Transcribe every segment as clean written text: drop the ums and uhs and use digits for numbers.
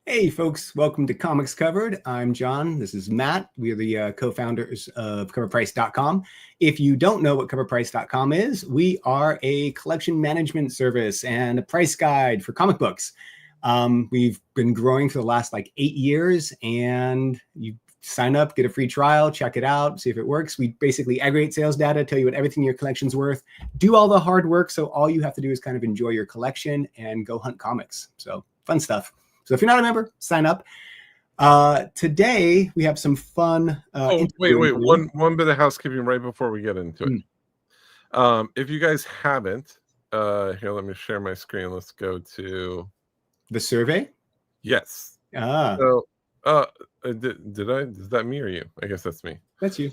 Hey folks, welcome to Comics Covered. I'm John. This is Matt. We are the co-founders of CovrPrice.com. If you don't know what CovrPrice.com is, we are a collection management service and a price guide for comic books. We've been growing for the last 8 years, and you sign up, get a free trial, check it out, see if it works. We basically aggregate sales data, tell you what everything your collection's worth, do all the hard work. So all you have to do is kind of enjoy your collection and go hunt comics. So fun stuff. So if you're not a member, sign up. Today we have some fun. Wait. One bit of housekeeping right before we get into it. If you guys haven't, here, let me share my screen. Let's go to the survey. Yes. So, is that me or you? I guess that's me. That's you.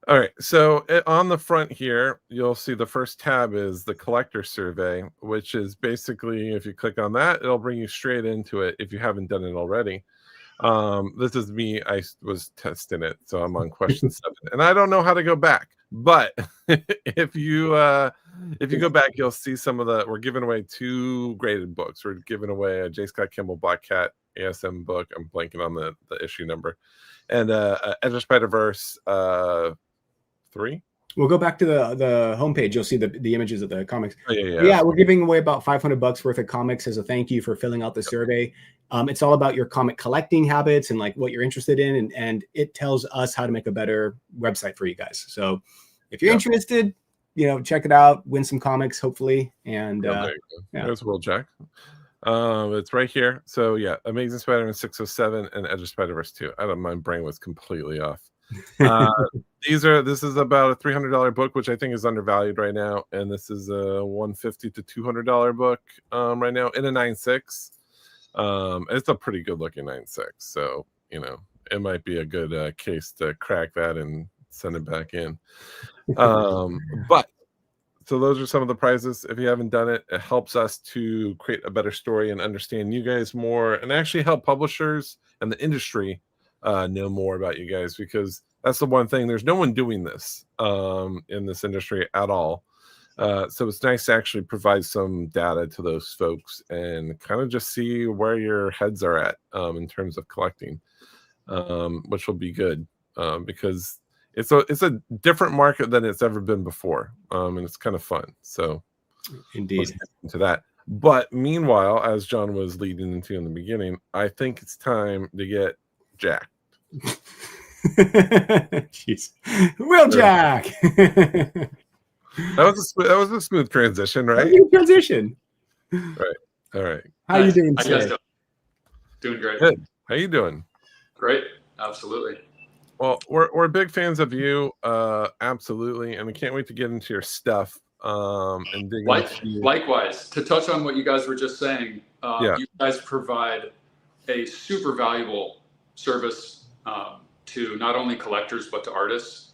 All right. So on the front here, you'll see the first tab is the collector survey, which is basically, if you click on that, it'll bring you straight into it if you haven't done it already. This is me. I was testing it, so I'm on question 7, and I don't know how to go back. But if you go back, you'll see some of we're giving away 2 graded books. We're giving away a J. Scott Kimball Black Cat ASM book. I'm blanking on the issue number, and Edge of Spider-Verse 3. We'll go back to the homepage. You'll see the images of the comics. Yeah, we're giving away about $500 worth of comics as a thank you for filling out the survey. It's all about your comic collecting habits and what you're interested in, and it tells us how to make a better website for you guys. So if you're interested, check it out, win some comics, hopefully. And there's Will Jack. It's right here. So yeah, Amazing Spider-Man 607 and Edge of Spider-Verse 2. My brain was completely off. This is about a $300 book, which I think is undervalued right now, and this is a $150 to $200 book right now in a 9.6. It's a pretty good looking 9.6, so it might be a good case to crack that and send it back in. But so those are some of the prizes. If you haven't done it, it helps us to create a better story and understand you guys more, and actually help publishers and the industry know more about you guys, because that's the one thing. There's no one doing this in this industry at all. So it's nice to actually provide some data to those folks and kind of just see where your heads are at in terms of collecting, which will be good because it's a different market than it's ever been before, and it's kind of fun. So indeed, let's get into that. But meanwhile, as John was leading into in the beginning, I think it's time to get jacked. Jeez, Will Jack. That was a smooth transition, right? Smooth transition. Right. All right. How you doing today? How you guys doing? Great. Good. How you doing? Great. Absolutely. Well, we're big fans of you, absolutely, and we can't wait to get into your stuff. And dig into... Likewise, to touch on what you guys were just saying, you guys provide a super valuable service to not only collectors but to artists.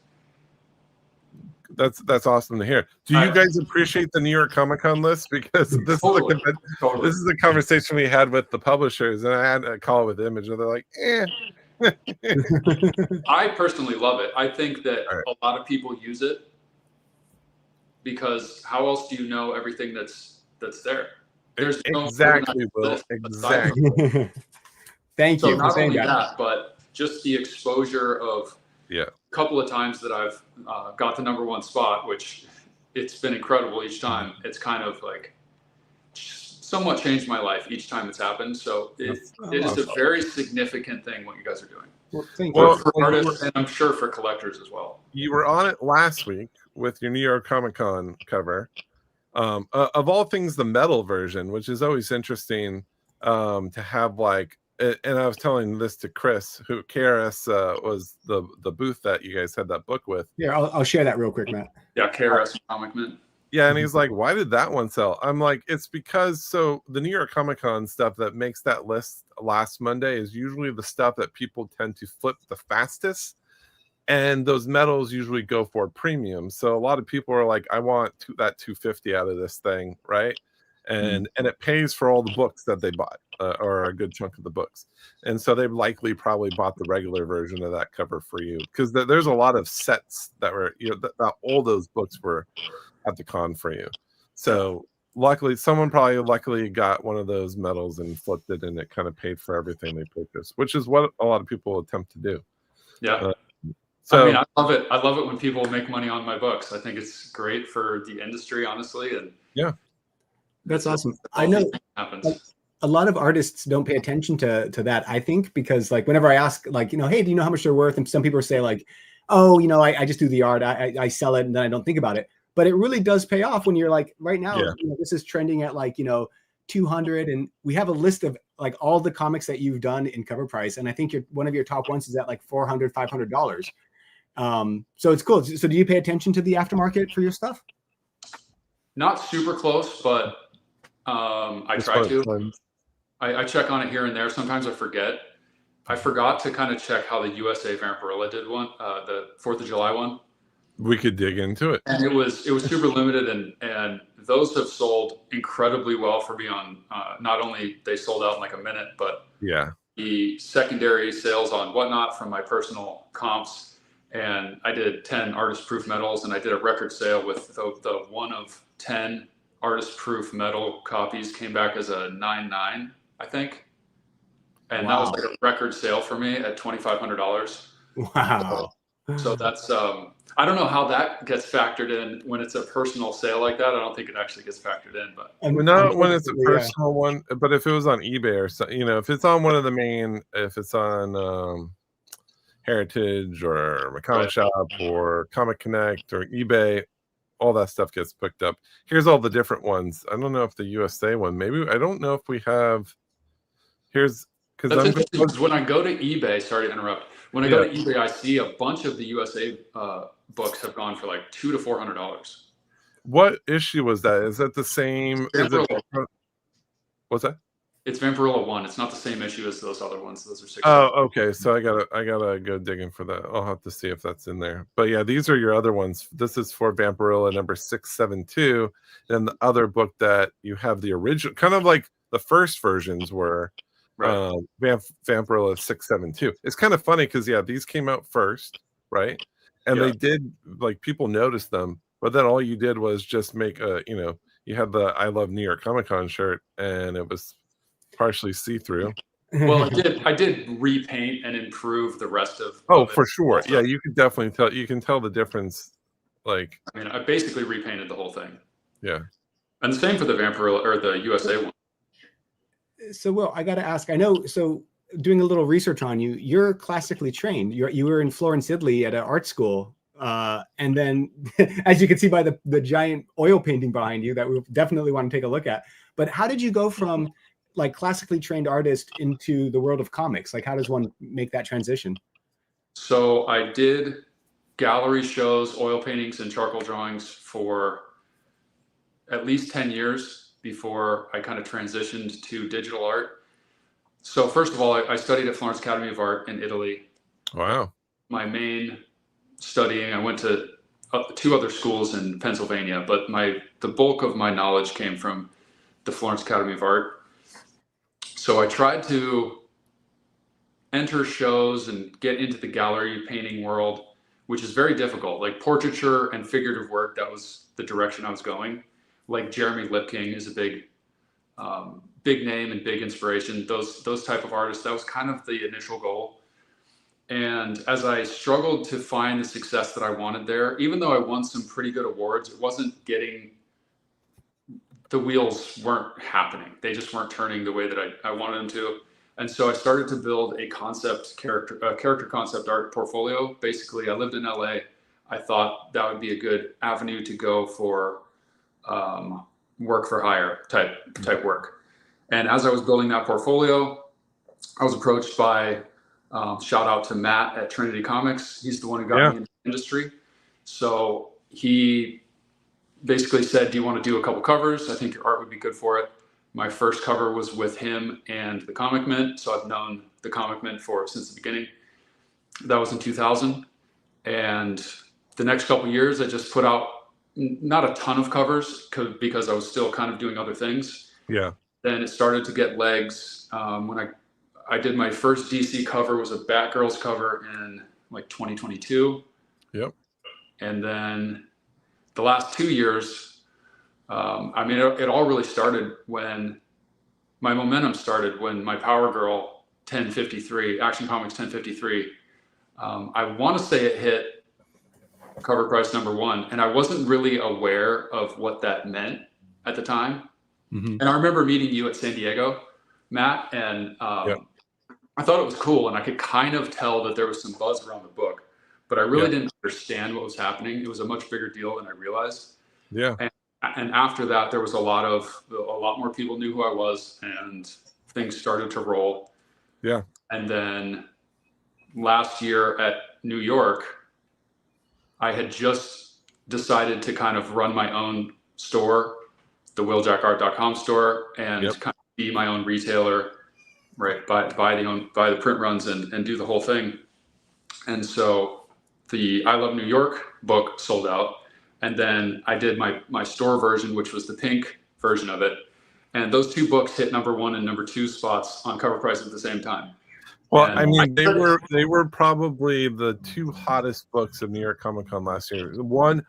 That's awesome to hear. Do you guys appreciate the New York Comic Con list? Because this is a conversation we had with the publishers, and I had a call with Image, and they're like, eh. I personally love it. I think that a lot of people use it because how else do you know everything that's there? There's exactly, Will. Exactly. Thank you. So not only that, but just the exposure of a couple of times that I've got the #1 spot, which it's been incredible each time. It's kind of somewhat changed my life each time it's happened. So it is a very significant thing what you guys are doing. Well, thank you. For artists, and I'm sure for collectors as well. You were on it last week with your New York Comic Con cover. Of all things, the metal version, which is always interesting to have and I was telling this to Chris, who KRS was the booth that you guys had that book with. Yeah, I'll share that real quick, Matt. Yeah, KRS Comic Mint. Yeah, and he's like, why did that one sell? I'm like, it's because the New York Comic Con stuff that makes that list last Monday is usually the stuff that people tend to flip the fastest. And those metals usually go for premium. So a lot of people are like, I want that $250 out of this thing, right? And it pays for all the books that they bought, or a good chunk of the books. And so they likely probably bought the regular version of that cover for you, because there's a lot of sets that were, that all those books were at the con for you. So luckily, someone probably luckily got one of those medals and flipped it, and it kind of paid for everything they purchased, which is what a lot of people attempt to do. Yeah. So I mean, I love it. I love it when people make money on my books. I think it's great for the industry, honestly. And yeah, that's awesome. I know happens. a lot of artists don't pay attention to that, I think, because like whenever I ask, like, hey, do you know how much they're worth? And some people say like, oh, I just do the art, I sell it, and then I don't think about it. But it really does pay off when you're like, right now, this is trending at like, 200, and we have a list of like all the comics that you've done in CovrPrice, and I think one of your top ones is at like $400, $500. So it's cool. So do you pay attention to the aftermarket for your stuff? Not super close, but I try to. I check on it here and there. Sometimes I forget. I forgot to kind of check how the USA Vampirella did one, the 4th of July one. We could dig into it. And it was super limited, and those have sold incredibly well for me on, not only they sold out in like a minute, but the secondary sales on Whatnot from my personal comps. And I did 10 artist proof medals, and I did a record sale with the 1 of 10 artist proof medal copies came back as a 9.9, I think. And that was like a record sale for me at $2,500. Wow. So that's, I don't know how that gets factored in when it's a personal sale like that. I don't think it actually gets factored in, but not when it's a personal one, but if it was on eBay or something, if it's on one of the main, if it's on Heritage or my comic shop or Comic Connect or eBay, all that stuff gets picked up. Here's all the different ones. I don't know if the USA one, maybe, I don't know if we have, because when I go to eBay, sorry to interrupt. When I go to eBay, I see a bunch of the USA books have gone for like $200 to $400. What issue was that? Is that the same? What's that? It's Vampirella 1. It's not the same issue as those other ones. Those are 6. Oh, okay. So I gotta go digging for that. I'll have to see if that's in there. But yeah, these are your other ones. This is for Vampirella number 672, and the other book that you have the original, kind of like the first versions were. Vampirella 672. It's kind of funny because these came out first, right? And they did, like, people noticed them, but then all you did was just make you had the I Love New York Comic Con shirt, and it was partially see-through. Well, I did repaint and improve the rest of. For sure. Also. Yeah, you can definitely tell. You can tell the difference. Like, I mean, I basically repainted the whole thing. Yeah. And the same for the Vampirella or the USA one. So, Will, I got to ask, I know, so doing a little research on you, you're classically trained. You were in Florence, Italy at an art school. And then, as you can see by the giant oil painting behind you that we definitely want to take a look at. But how did you go from like classically trained artist into the world of comics? Like, how does one make that transition? So I did gallery shows, oil paintings, and charcoal drawings for at least 10 years. Before I kind of transitioned to digital art. So first of all, I studied at Florence Academy of Art in Italy. Wow. My main studying, I went to 2 other schools in Pennsylvania, but the bulk of my knowledge came from the Florence Academy of Art. So I tried to enter shows and get into the gallery painting world, which is very difficult. Like portraiture and figurative work, that was the direction I was going. Like Jeremy Lipking is a big name and big inspiration. Those type of artists, that was kind of the initial goal. And as I struggled to find the success that I wanted there, even though I won some pretty good awards, it wasn't getting, the wheels weren't happening. They just weren't turning the way that I wanted them to. And so I started to build a character concept art portfolio. Basically, I lived in LA. I thought that would be a good avenue to go for work for hire type work. And as I was building that portfolio, I was approached by, shout out to Matt at Trinity Comics. He's the one who got me in the industry. So he basically said, do you want to do a couple covers? I think your art would be good for it. My first cover was with him and the Comic Mint. So I've known the Comic Mint since the beginning. That was in 2000. And the next couple years, I just put out not a ton of covers because I was still kind of doing other things. Yeah. Then it started to get legs. When I did my first DC cover, was a Batgirls cover in like 2022. Yep. And then the last 2 years, I mean, it all really started when my momentum started when my Power Girl 1053, Action Comics 1053, I want to say it hit cover price #1, and I wasn't really aware of what that meant at the time. And I remember meeting you at San Diego, Matt, and I thought it was cool, and I could kind of tell that there was some buzz around the book, but I really didn't understand what was happening. It was a much bigger deal than I realized. Yeah. And after that, there was a lot more people knew who I was, and things started to roll. Yeah. And then last year at New York, I had just decided to kind of run my own store, the wheeljackart.com store, and kind of be my own retailer, right? Buy the print runs and do the whole thing. And so the I Love New York book sold out. And then I did my store version, which was the pink version of it. And those two books hit #1 and #2 spots on CovrPrice at the same time. Well, and I mean, they were probably the two hottest books of New York Comic Con last year. One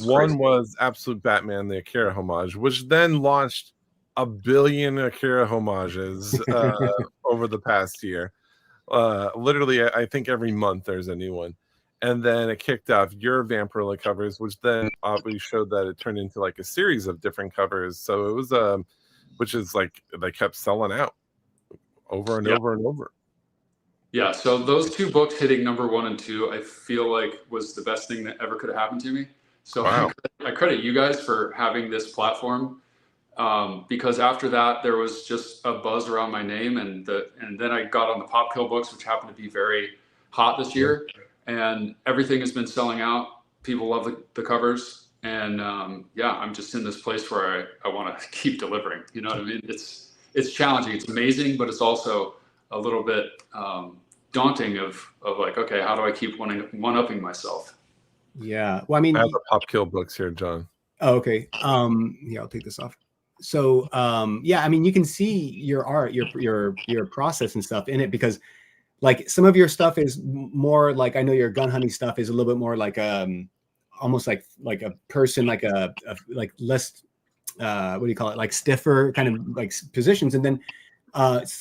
was Absolute Batman, the Akira homage, which then launched 1 billion Akira homages over the past year. Literally, I think every month there's a new one. And then it kicked off your Vampirella covers, which then obviously showed that it turned into like a series of different covers. So it was, which is like they kept selling out over and over and over. Yeah, so those two books hitting #1 and 2, I feel like was the best thing that ever could have happened to me. So I credit you guys for having this platform, because after that there was just a buzz around my name, and then I got on the Popkill books, which happened to be very hot this year, and everything has been selling out. People love the covers, and I'm just in this place where I want to keep delivering. You know what I mean? It's challenging. It's amazing, but it's also a little bit daunting of like, okay, how do I keep one-upping myself? Yeah. Well, I mean, I have the Popkill books here, John. Oh, okay. Yeah, I'll take this off. So, yeah, I mean, you can see your art, your process and stuff in it, because like some of your stuff is more like, I know your gun hunting stuff is a little bit more like almost like a person, like a less what do you call it, like stiffer kind of like positions, and then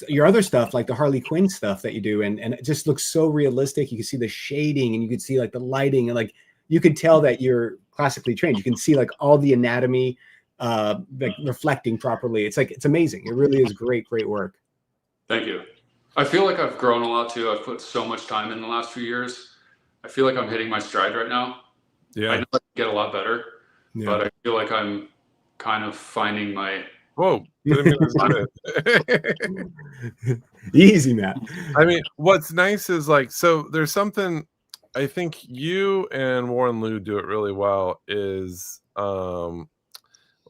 your other stuff, like the Harley Quinn stuff that you do, and it just looks so realistic. You can see the shading, and you can see like the lighting, and like you can tell that you're classically trained. You can see like all the anatomy like reflecting properly. It's like, it's amazing. It really is great work. Thank you. I feel like I've grown a lot too. I've put so much time in the last few years. I feel like I'm hitting my stride right now. Yeah, I know I can get a lot better, but I feel like I'm kind of finding my. Whoa. Easy, Matt. I mean, what's nice is like, so there's something I think you and Warren Liu do it really well, is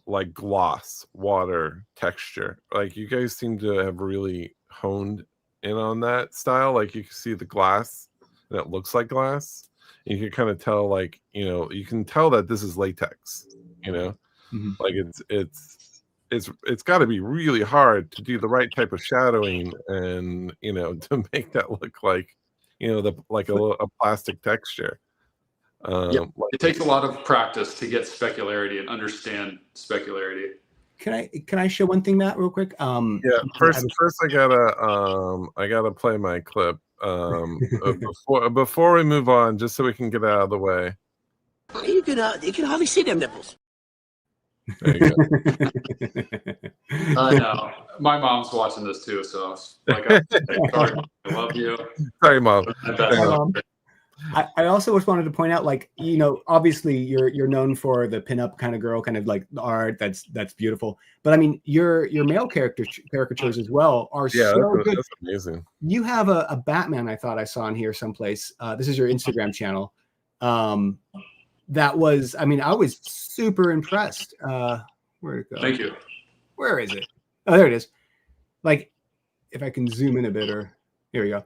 like gloss, water, texture. Like you guys seem to have really honed in on that style. Like you can see the glass and it looks like glass. And you can kind of tell, like, you know, you can tell that this is latex, you know, like it's got to be really hard to do the right type of shadowing and, you know, to make that look like, you know, like a plastic texture. It takes a lot of practice to get specularity and understand specularity. Can I show one thing, Matt, real quick? Yeah, first I gotta play my clip before we move on, just so we can get out of the way. You can hardly see them nipples. There you go. I know. My mom's watching this too, so like, I love you. Sorry, Mom. I also just wanted to point out, like, you know, obviously you're known for the pinup kind of girl, kind of like art that's beautiful. But I mean, your male caricatures as well are so good. That's amazing. You have a Batman I thought I saw in here someplace. This is your Instagram channel. That was, I mean, I was super impressed. Where'd it go? Thank you. Where is it? Oh, there it is. Like, if I can zoom in a bit, or here we go.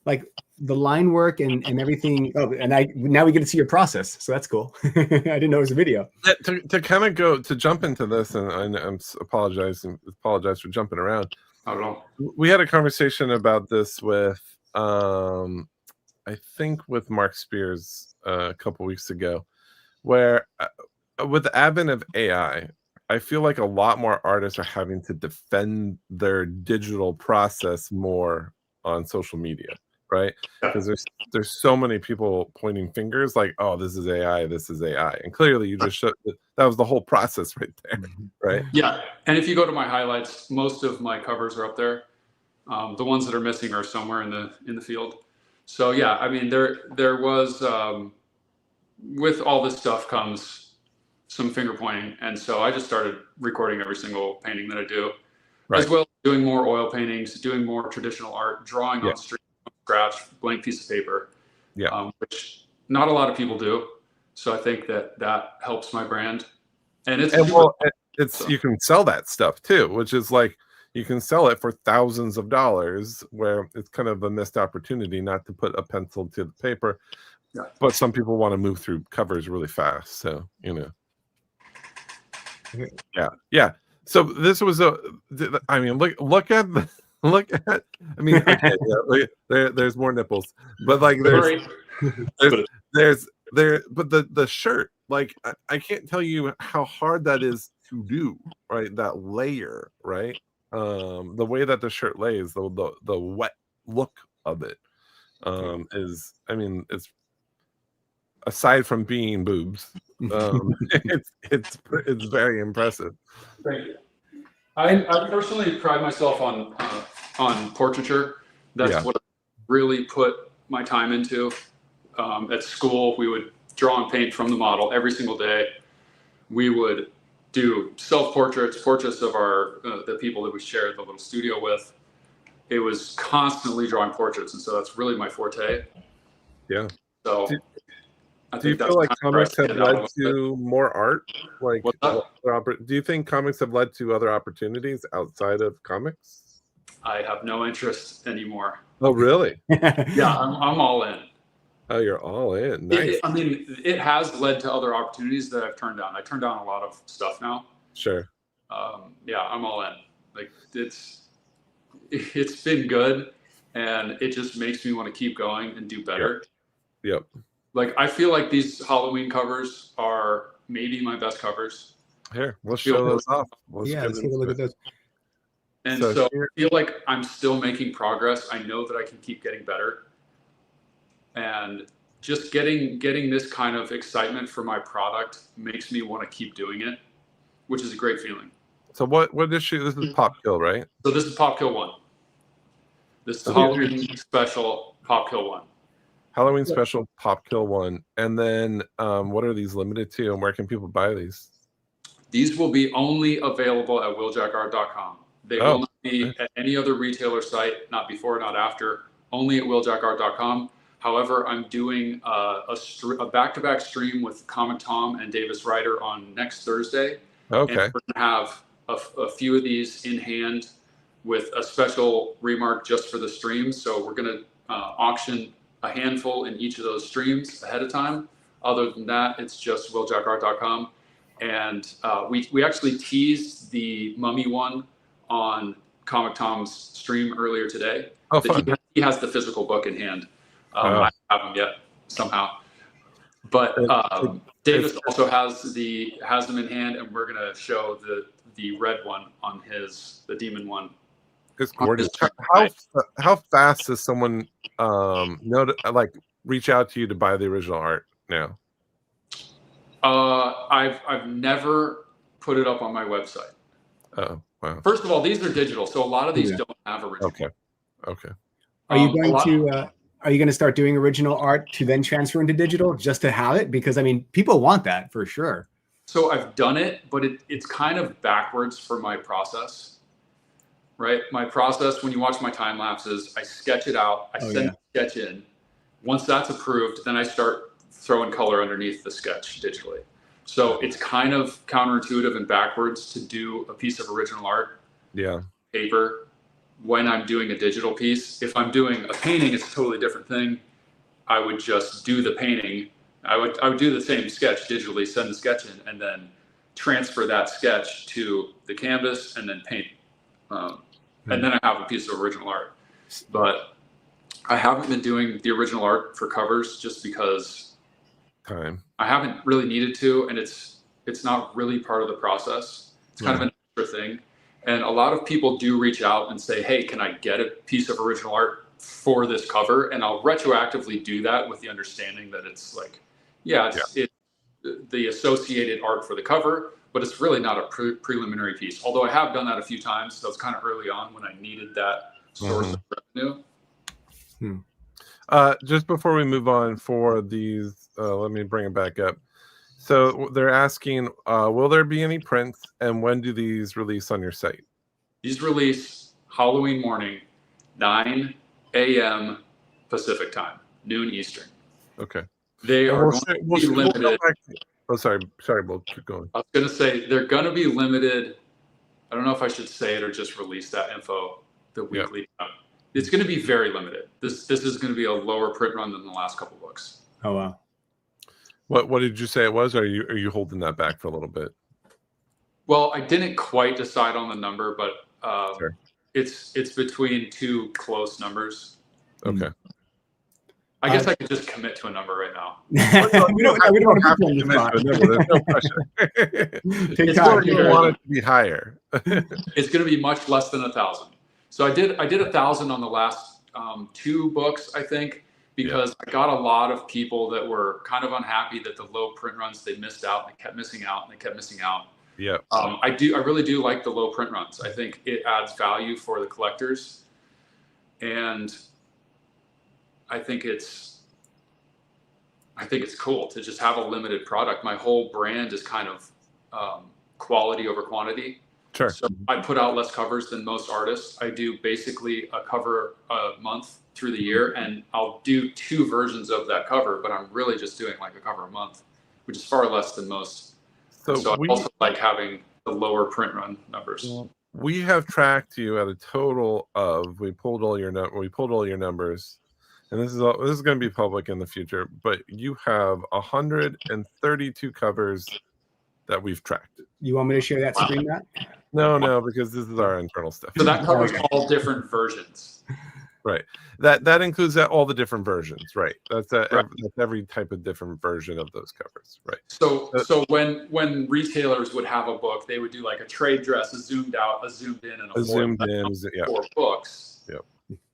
Like the line work and everything. Oh, and now we get to see your process, so that's cool. I didn't know it was a video. To kind of jump into this, and I'm apologize for jumping around. Not at all. We had a conversation about this with I think with Mark Spears a couple weeks ago, where with the advent of AI, I feel like a lot more artists are having to defend their digital process more on social media, right? Because there's so many people pointing fingers like, oh, this is AI, this is AI. And clearly you just showed that was the whole process right there, right? Yeah. And if you go to my highlights, most of my covers are up there. The ones that are missing are somewhere in the field. So yeah, I mean, there was with all this stuff comes some finger pointing, and so I just started recording every single painting that I do, as well as doing more oil paintings, doing more traditional art, drawing on stream from scratch, blank piece of paper, which not a lot of people do. So I think that helps my brand, and it's you can sell that stuff too, which is like you can sell it for thousands of dollars, where it's kind of a missed opportunity not to put a pencil to the paper. Yeah. But some people want to move through covers really fast, so yeah. So this was I mean, look at. I mean, okay, there's more nipples, but like but the shirt, like I can't tell you how hard that is to do, right? That layer, right? The way that the shirt lays, the wet look of it, is, I mean, it's, aside from being boobs, it's very impressive. Thank you. I personally pride myself on portraiture. That's what I really put my time into. At school, we would draw and paint from the model every single day. We would do self-portraits, portraits of the people that we shared the little studio with. It was constantly drawing portraits, and so that's really my forte. Yeah. So do you feel like comics have led to more art? Like, do you think comics have led to other opportunities outside of comics? I have no interest anymore. Oh, really? Yeah, I'm all in. Oh, you're all in. Nice. I mean, it has led to other opportunities that I've turned down. I turned down a lot of stuff now. Sure. Yeah, I'm all in. Like, it's been good, and it just makes me want to keep going and do better. Yep. Like, I feel like these Halloween covers are maybe my best covers. Here, we'll show those off. Let's take a look at those. And so I feel like I'm still making progress. I know that I can keep getting better. And just getting this kind of excitement for my product makes me want to keep doing it, which is a great feeling. So what issue? This is Popkill, right? So this is Popkill 1. This is Halloween special Popkill 1. Halloween special Popkill 1. And then what are these limited to, and where can people buy these? These will be only available at willjackart.com. They will not be at any other retailer site, not before, not after, only at willjackart.com. However, I'm doing a back-to-back stream with Comic Tom and Davis Ryder on next Thursday. Okay. And we're going to have a few of these in hand with a special remark just for the streams. So we're going to auction a handful in each of those streams ahead of time. Other than that, it's just willjackart.com. And we actually teased the Mummy one on Comic Tom's stream earlier today. Oh, fun. He has the physical book in hand. I haven't yet somehow, but Davis also has them in hand, and we're gonna show the red one on the demon one. It's gorgeous. How fast does someone reach out to you to buy the original art now? I've never put it up on my website. Oh, wow. First of all, these are digital, so a lot of these don't have original. Okay. Are you going to start doing original art to then transfer into digital just to have it? Because I mean, people want that for sure. So I've done it, but it's kind of backwards for my process, right? My process, when you watch my time lapses, I sketch it out, I send the sketch in. Once that's approved, then I start throwing color underneath the sketch digitally. So it's kind of counterintuitive and backwards to do a piece of original art, paper, when I'm doing a digital piece. If I'm doing a painting, it's a totally different thing. I would just do the painting. I would do the same sketch digitally, send the sketch in, and then transfer that sketch to the canvas and then paint. And then I have a piece of original art. But I haven't been doing the original art for covers just because I haven't really needed to, and it's not really part of the process. It's kind of an extra thing. And a lot of people do reach out and say, hey, can I get a piece of original art for this cover? And I'll retroactively do that with the understanding that it's like, it's the associated art for the cover, but it's really not a preliminary piece. Although I have done that a few times. So it's kind of early on when I needed that source of revenue. Just before we move on for these, let me bring it back up. So they're asking, will there be any prints, and when do these release on your site? These release Halloween morning, 9 a.m. Pacific time, noon Eastern. Okay. They are going to be limited. Oh, sorry, we'll keep going. I was going to say they're going to be limited. I don't know if I should say it or just release that info the week leading up. It's going to be very limited. This is going to be a lower print run than the last couple books. Oh wow. What did you say it was? Or are you holding that back for a little bit? Well, I didn't quite decide on the number, but Sure. it's between two close numbers. Okay. I guess I could just commit to a number right now. we don't want to put you on the spot. There's no pressure. It's more you want it to be higher. It's going to be much less than 1,000. So I did 1,000 on the last 2 books, I think, because I got a lot of people that were kind of unhappy that the low print runs, they missed out, and they kept missing out, and they kept missing out. Yeah. I really do like the low print runs. I think it adds value for the collectors, and I think it's cool to just have a limited product. My whole brand is kind of quality over quantity. Sure. So I put out less covers than most artists. I do basically a cover a month through the year, and I'll do 2 versions of that cover, but I'm really just doing like a cover a month, which is far less than most. So I also like having the lower print run numbers. We have tracked you at a total of, we pulled all your numbers, and this is going to be public in the future, but you have 132 covers that we've tracked. You want me to share that screen, Matt? No, because this is our internal stuff. So that covers all different versions. Right. That includes all the different versions. Right. That's every type of different version of those covers. Right. So when retailers would have a book, they would do like a trade dress, a zoomed out, a zoomed in, and a zoomed in. 4 books. Yep.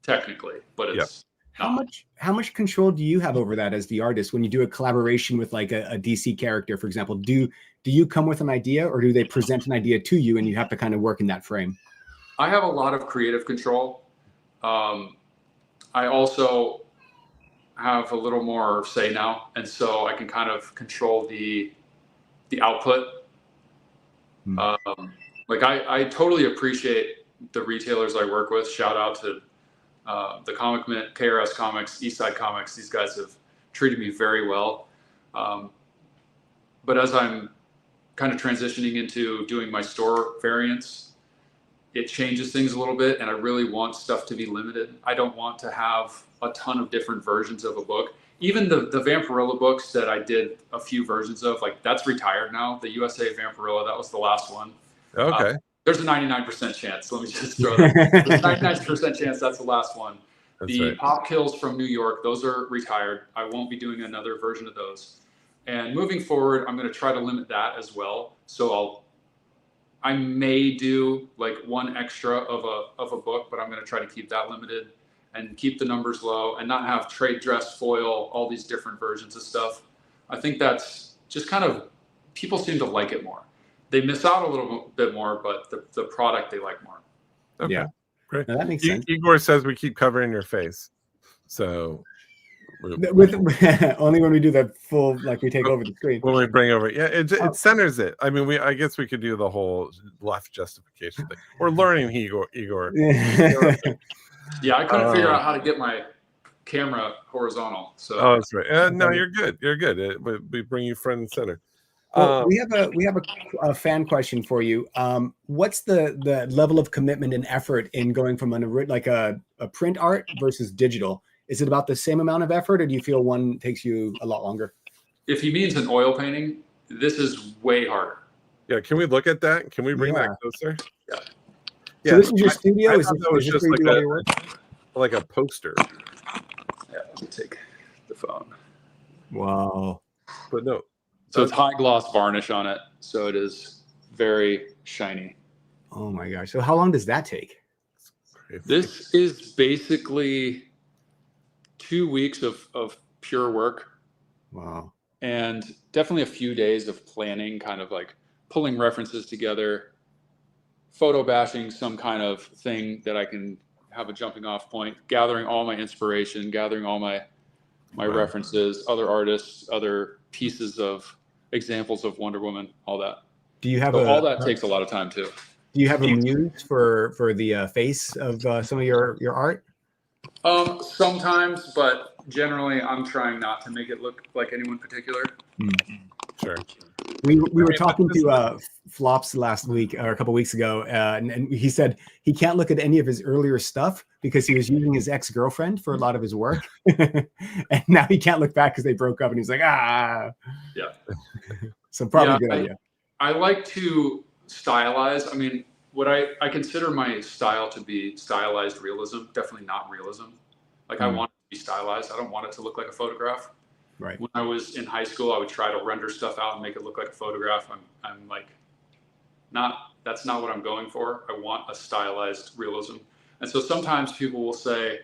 Technically, but it's how much control do you have over that as the artist when you do a collaboration with like a DC character, for example? Do you come with an idea, or do they present an idea to you and you have to kind of work in that frame? I have a lot of creative control. I also have a little more say now, and so I can kind of control the output. Like I totally appreciate the retailers I work with. Shout out to the Comic Mint, KRS Comics, Eastside Comics. These guys have treated me very well. But as I'm kind of transitioning into doing my store variants, it changes things a little bit, and I really want stuff to be limited. I don't want to have a ton of different versions of a book. Even the Vampirella books that I did a few versions of, like that's retired now. The USA Vampirella, that was the last one. Okay. There's a 99% chance. Let me just throw that. There's a 99% chance that's the last one. That's the right. Popkills from New York, those are retired. I won't be doing another version of those. And moving forward, I'm going to try to limit that as well. So I may do like 1 extra of a book, but I'm going to try to keep that limited and keep the numbers low and not have trade dress, foil, all these different versions of stuff. I think that's just kind of, people seem to like it more. They miss out a little bit more, but the product they like more. Okay. Yeah. Great. Now that makes sense. Igor says we keep covering your face. So With only when we do the full, like we take over the screen. when we bring over, it centers it. I mean, I guess we could do the whole left justification thing. We're learning, Igor. Yeah, I couldn't figure out how to get my camera horizontal. So that's right. No, you're good. You're good. We bring you front and center. Well, we have a fan question for you. What's the level of commitment and effort in going from a print art versus digital? Is it about the same amount of effort, or do you feel one takes you a lot longer? If he means an oil painting, this is way harder. Yeah, can we look at that? Can we bring that closer? Yeah. So this is your studio? Is this just like a poster? Yeah, let me take the phone. Wow. But no. So it's high gloss varnish on it. So it is very shiny. Oh my gosh. So how long does that take? This is basically 2 weeks of pure work. Wow. And definitely a few days of planning, kind of like pulling references together, photo bashing some kind of thing that I can have a jumping off point, gathering all my inspiration, gathering all my references, other artists, other pieces of examples of Wonder Woman, all that. Do you have all that takes a lot of time too. Do you have a muse for the face of some of your art? Sometimes, but generally I'm trying not to make it look like anyone particular. Sure. We were talking to Flops last week or a couple weeks ago, and he said he can't look at any of his earlier stuff because he was using his ex-girlfriend for a lot of his work, and now he can't look back because they broke up, and he's like, ah. Yeah. So probably a good idea. I like to stylize. I mean, what I consider my style to be stylized realism, definitely not realism. Like I want it to be stylized. I don't want it to look like a photograph. Right. When I was in high school, I would try to render stuff out and make it look like a photograph. I'm like, that's not what I'm going for. I want a stylized realism. And so sometimes people will say,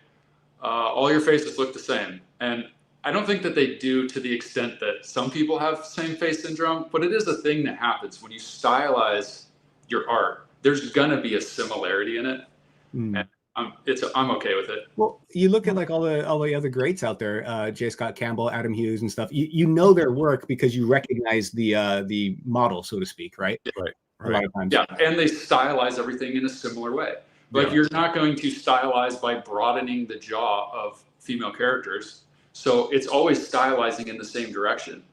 all your faces look the same. And I don't think that they do to the extent that some people have same face syndrome, but it is a thing that happens when you stylize your art. There's gonna be a similarity in it. And I'm okay with it. Well, you look at like all the other greats out there, J. Scott Campbell, Adam Hughes, and stuff. You know their work because you recognize the model, so to speak, right? Right. A lot of times. Yeah, and they stylize everything in a similar way. Like you're not going to stylize by broadening the jaw of female characters. So it's always stylizing in the same direction.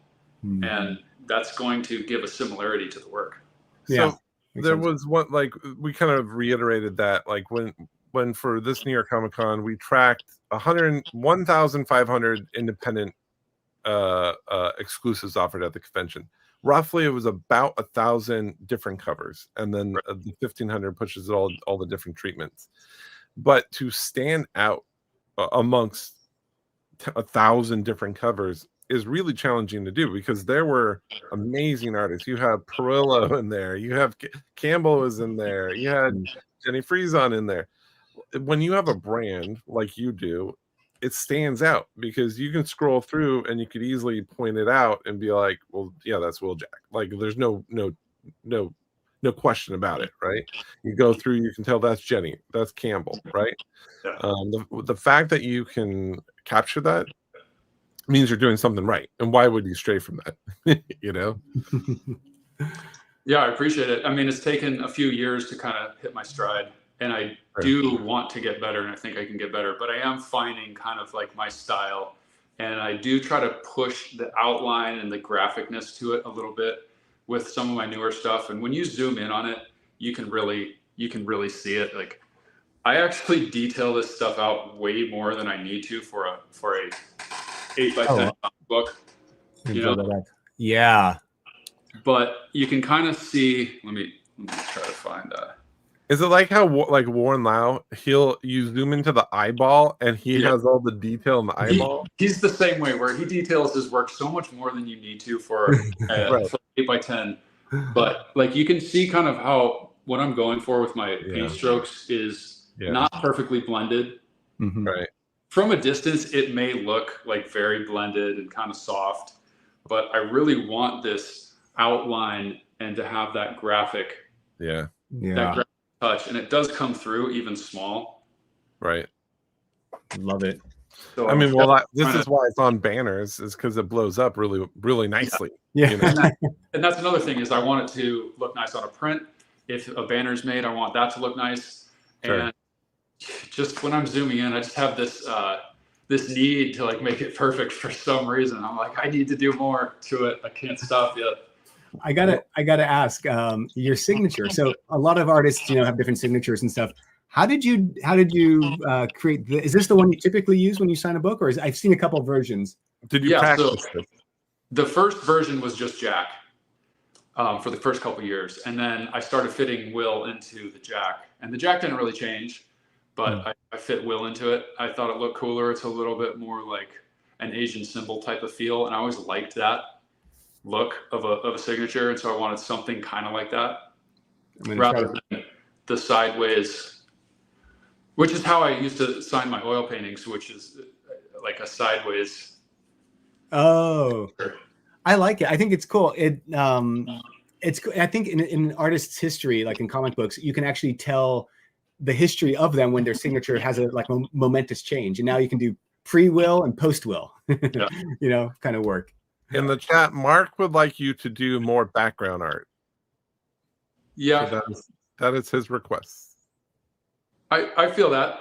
And that's going to give a similarity to the work. Yeah. So there was one, like, we kind of reiterated that, like, when for this New York Comic Con, we tracked 1,500 independent exclusives offered at the convention. Roughly, it was about 1,000 different covers, and then the 1,500 pushes all the different treatments. But to stand out amongst 1,000 different covers is really challenging to do because there were amazing artists. You have Perillo in there, you have Campbell was in there, you had Jenny Frieson in there. When you have a brand like you do, it stands out because you can scroll through and you could easily point it out and be like, well, yeah, that's Will Jack. Like there's no question about it, right? You go through, you can tell that's Jenny, that's Campbell, right? Yeah. The fact that you can capture that means you're doing something right. And why would you stray from that? You know? Yeah, I appreciate it. I mean, it's taken a few years to kind of hit my stride. And I do want to get better, and I think I can get better, but I am finding kind of like my style. And I do try to push the outline and the graphicness to it a little bit with some of my newer stuff. And when you zoom in on it, you can really see it. Like I actually detail this stuff out way more than I need to for a 8x10 book. You know? Yeah. But you can kind of see, let me try to find that. Is it like how like Warren Lau, you zoom into the eyeball and he has all the detail in the eyeball? He's the same way where he details his work so much more than you need to for 8x10. But like you can see kind of how what I'm going for with my paint strokes is not perfectly blended. Right. From a distance, it may look like very blended and kind of soft, but I really want this outline and to have that graphic. Yeah. That graphic touch, and it does come through even small. Right. Love it. So I mean, well, this is why it's on banners, is because it blows up really, really nicely. Yeah. You know? And that's another thing is I want it to look nice on a print. If a banner's made, I want that to look nice. Sure. And just when I'm zooming in, I just have this this need to like make it perfect for some reason. I'm like, I need to do more to it. I can't stop yet. I gotta ask your signature. So a lot of artists, have different signatures and stuff. How did you create is this the one you typically use when you sign a book, or I've seen a couple of versions? Did you practice this? The first version was just Jack for the first couple of years, and then I started fitting Will into the Jack, and the Jack didn't really change, but I fit Will into it. I thought it looked cooler. It's a little bit more like an Asian symbol type of feel, and I always liked that. look of a signature, and so I wanted something kind of like that, I'm rather than the sideways, which is how I used to sign my oil paintings, which is like a sideways. Oh, I like it. I think it's cool. It's I think in an artist's history, like in comic books, you can actually tell the history of them when their signature has a like momentous change, and now you can do pre-will and post-will, Yeah. you know, kind of work. In the chat, Mark would like you to do more background art. Yeah, So that is his request. I feel that,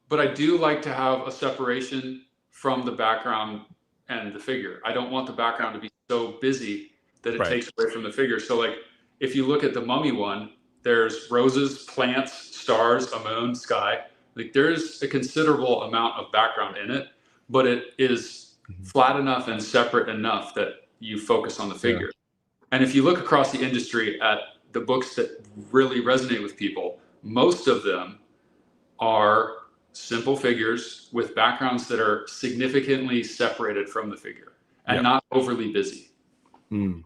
but I do like to have a separation from the background and the figure. I don't want the background to be so busy that it takes away from the figure. So like, if you look at the mummy one, there's roses, plants, stars, a moon, sky. Like there's a considerable amount of background in it, but it is flat enough and separate enough that you focus on the figure. Yeah. And if you look across the industry at the books that really resonate with people, most of them are simple figures with backgrounds that are significantly separated from the figure and not overly busy. Mm.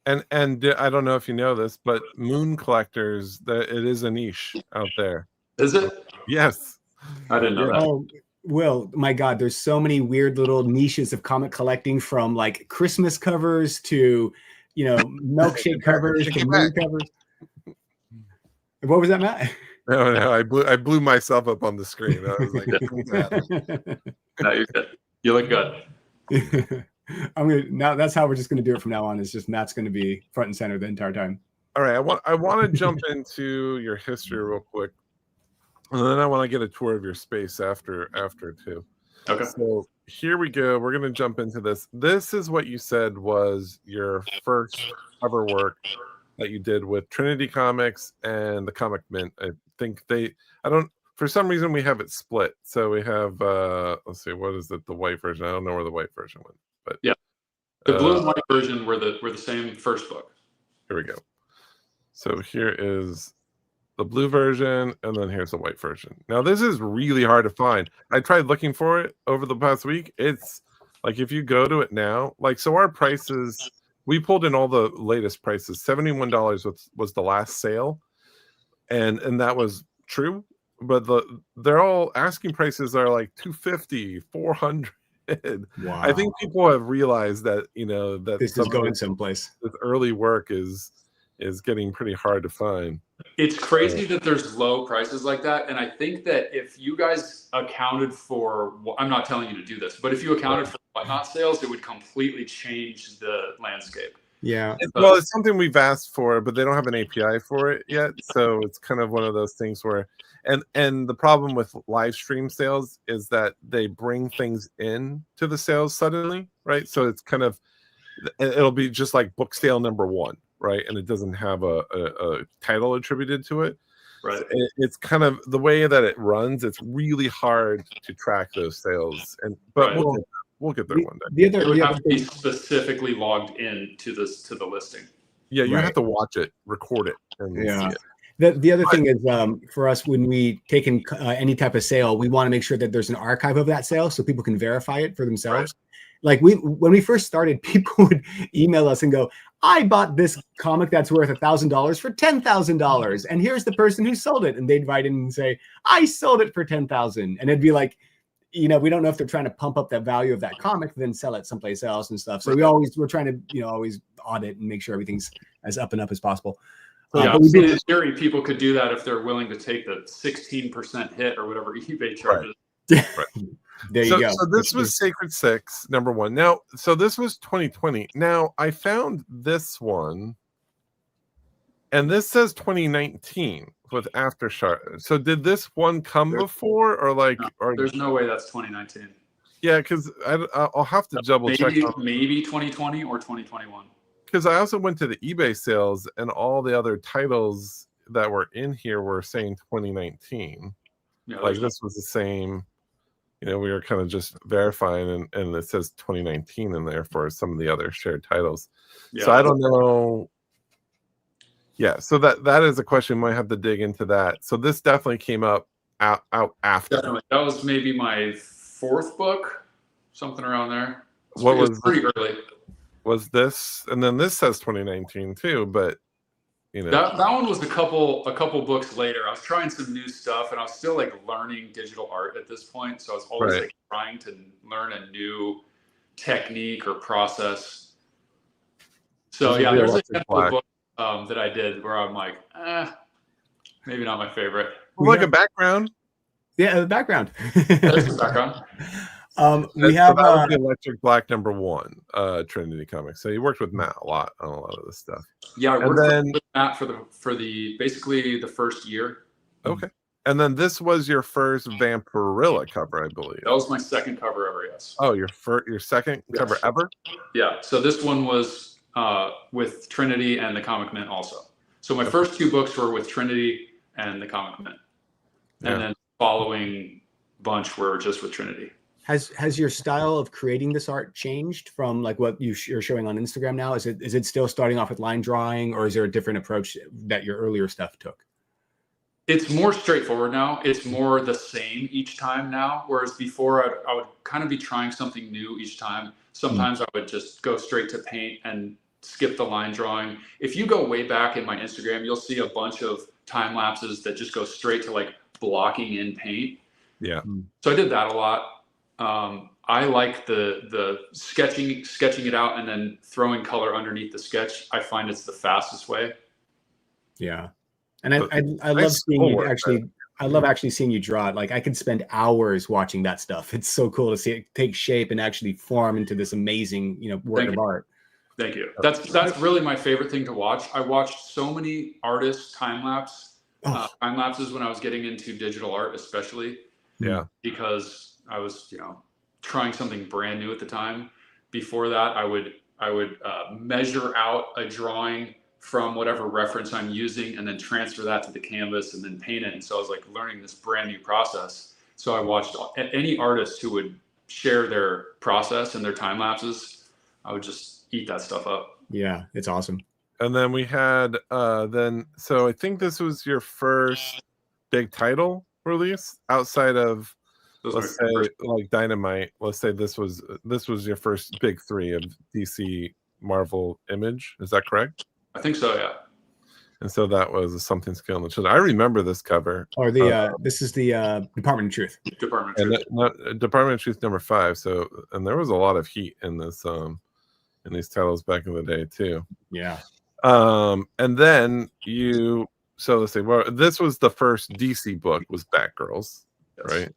And I don't know if you know this, but moon collectors, it is a niche out there. Is it? Yes. I didn't know that. Oh, Will, my God, there's so many weird little niches of comic collecting, from like Christmas covers to, you know, milkshake covers to moon covers. What was that, Matt? No, I blew myself up on the screen. I was like, no, you're good. You look good. Now that's how we're just gonna do it from now on. It's just Matt's gonna be front and center the entire time. All right, I want to jump into your history real quick, and then I want to get a tour of your space after too. Okay. So here we go. We're gonna jump into this. This is what you said was your first cover work that you did with Trinity Comics and the Comic Mint. I think for some reason we have it split. So we have let's see, what is it, the white version? I don't know where the white version went, but yeah, the blue and white version were the same first book. Here we go. So here is the blue version, and then here's the white version. Now this is really hard to find. I tried looking for it over the past week. It's like, if you go to it now, like, so our prices, we pulled in all the latest prices. $71 was the last sale, and that was true. But they're all asking prices are like $250, $400. Wow. I think people have realized that, you know, that this is going someplace. This early work is getting pretty hard to find. It's crazy that there's low prices like that, and I think that if you guys accounted for, I'm not telling you to do this, but if you accounted for whatnot sales, it would completely change the landscape. Yeah. Well, it's something we've asked for, but they don't have an API for it yet. So it's kind of one of those things where, and the problem with live stream sales is that they bring things in to the sales suddenly, right? So it's kind of, it'll be just like book sale number 1, right? And it doesn't have a title attributed to it. Right. It's kind of the way that it runs. It's really hard to track those sales, but right. We'll get there one day. It would have to be specifically logged in to the listing. Yeah, you have to watch it, record it, and see it. The other thing is, for us, when we take in any type of sale, we want to make sure that there's an archive of that sale so people can verify it for themselves. Right. Like when we first started, people would email us and go, "I bought this comic that's worth $1,000 for $10,000, and here's the person who sold it." And they'd write in and say, "I sold it for $10,000," and it'd be like, you know, we don't know if they're trying to pump up that value of that comic, then sell it someplace else and stuff. So we're trying to, you know, always audit and make sure everything's as up and up as possible. Yeah, but in theory, people could do that if they're willing to take the 16% hit or whatever eBay charges. Right. There you go. So this was Sacred 6, number 1. Now, so this was 2020. Now, I found this one, and this says 2019 with Aftershock. So did this one come before, or like? No, or there's no way that's 2019. Yeah, because I'll have to double check. Maybe 2020 or 2021. Because I also went to the eBay sales, and all the other titles that were in here were saying 2019. Yeah, like this was the same. You know, we were kind of just verifying, and it says 2019 in there for some of the other shared titles. Yeah. So I don't know. Yeah, so that is a question. We might have to dig into that. So this definitely came out after. Definitely. That was maybe my 4th book, something around there. What was pretty early. was this, and then this says 2019 too, but you know that one was a couple books later. I was trying some new stuff, and I was still like learning digital art at this point. So I was always Right. like trying to learn a new technique or process. So yeah, there's a handful of books that I did where I'm like, maybe not my favorite. Like a background. Yeah, the background. That's the background. We have that was the Electric Black #1 Trinity Comics. So you worked with Matt a lot on a lot of this stuff. Yeah, I worked with Matt for the basically the first year. Okay. And then this was your first Vampirella cover, I believe. That was my second cover ever, yes. Oh, your second cover ever? Yeah. So this one was with Trinity and the Comic Mint also. So my first two books were with Trinity and the Comic Mint. And then following bunch were just with Trinity. Has your style of creating this art changed from like what you're showing on Instagram now? Is it still starting off with line drawing, or is there a different approach that your earlier stuff took? It's more straightforward now. It's more the same each time now. Whereas before I would kind of be trying something new each time. Sometimes I would just go straight to paint and skip the line drawing. If you go way back in my Instagram, you'll see a bunch of time lapses that just go straight to like blocking in paint. Yeah. So I did that a lot. I like the sketching it out and then throwing color underneath the sketch. I find it's the fastest way. Yeah. And I love seeing you actually. I love actually seeing you draw it. Like I could spend hours watching that stuff. It's so cool to see it take shape and actually form into this amazing, work of art. Thank you. That's really my favorite thing to watch. I watched so many artists time lapses when I was getting into digital art, especially. Yeah. Because I was, trying something brand new at the time. Before that, I would measure out a drawing from whatever reference I'm using and then transfer that to the canvas and then paint it. And so I was like learning this brand new process. So I watched any artist who would share their process and their time lapses. I would just eat that stuff up. Yeah, it's awesome. And then we had so I think this was your first big title release outside of let's say like Dynamite. Let's say this was your first big three of DC, Marvel, Image. Is that correct? I think so, yeah. And so that was Something Scale in the Children. I remember this cover. Or this is the Department of Truth. Department of Truth. Department of Truth #5. So, and there was a lot of heat in this in these titles back in the day too. Yeah. And then so let's see. Well, this was the first DC book was Batgirls, right?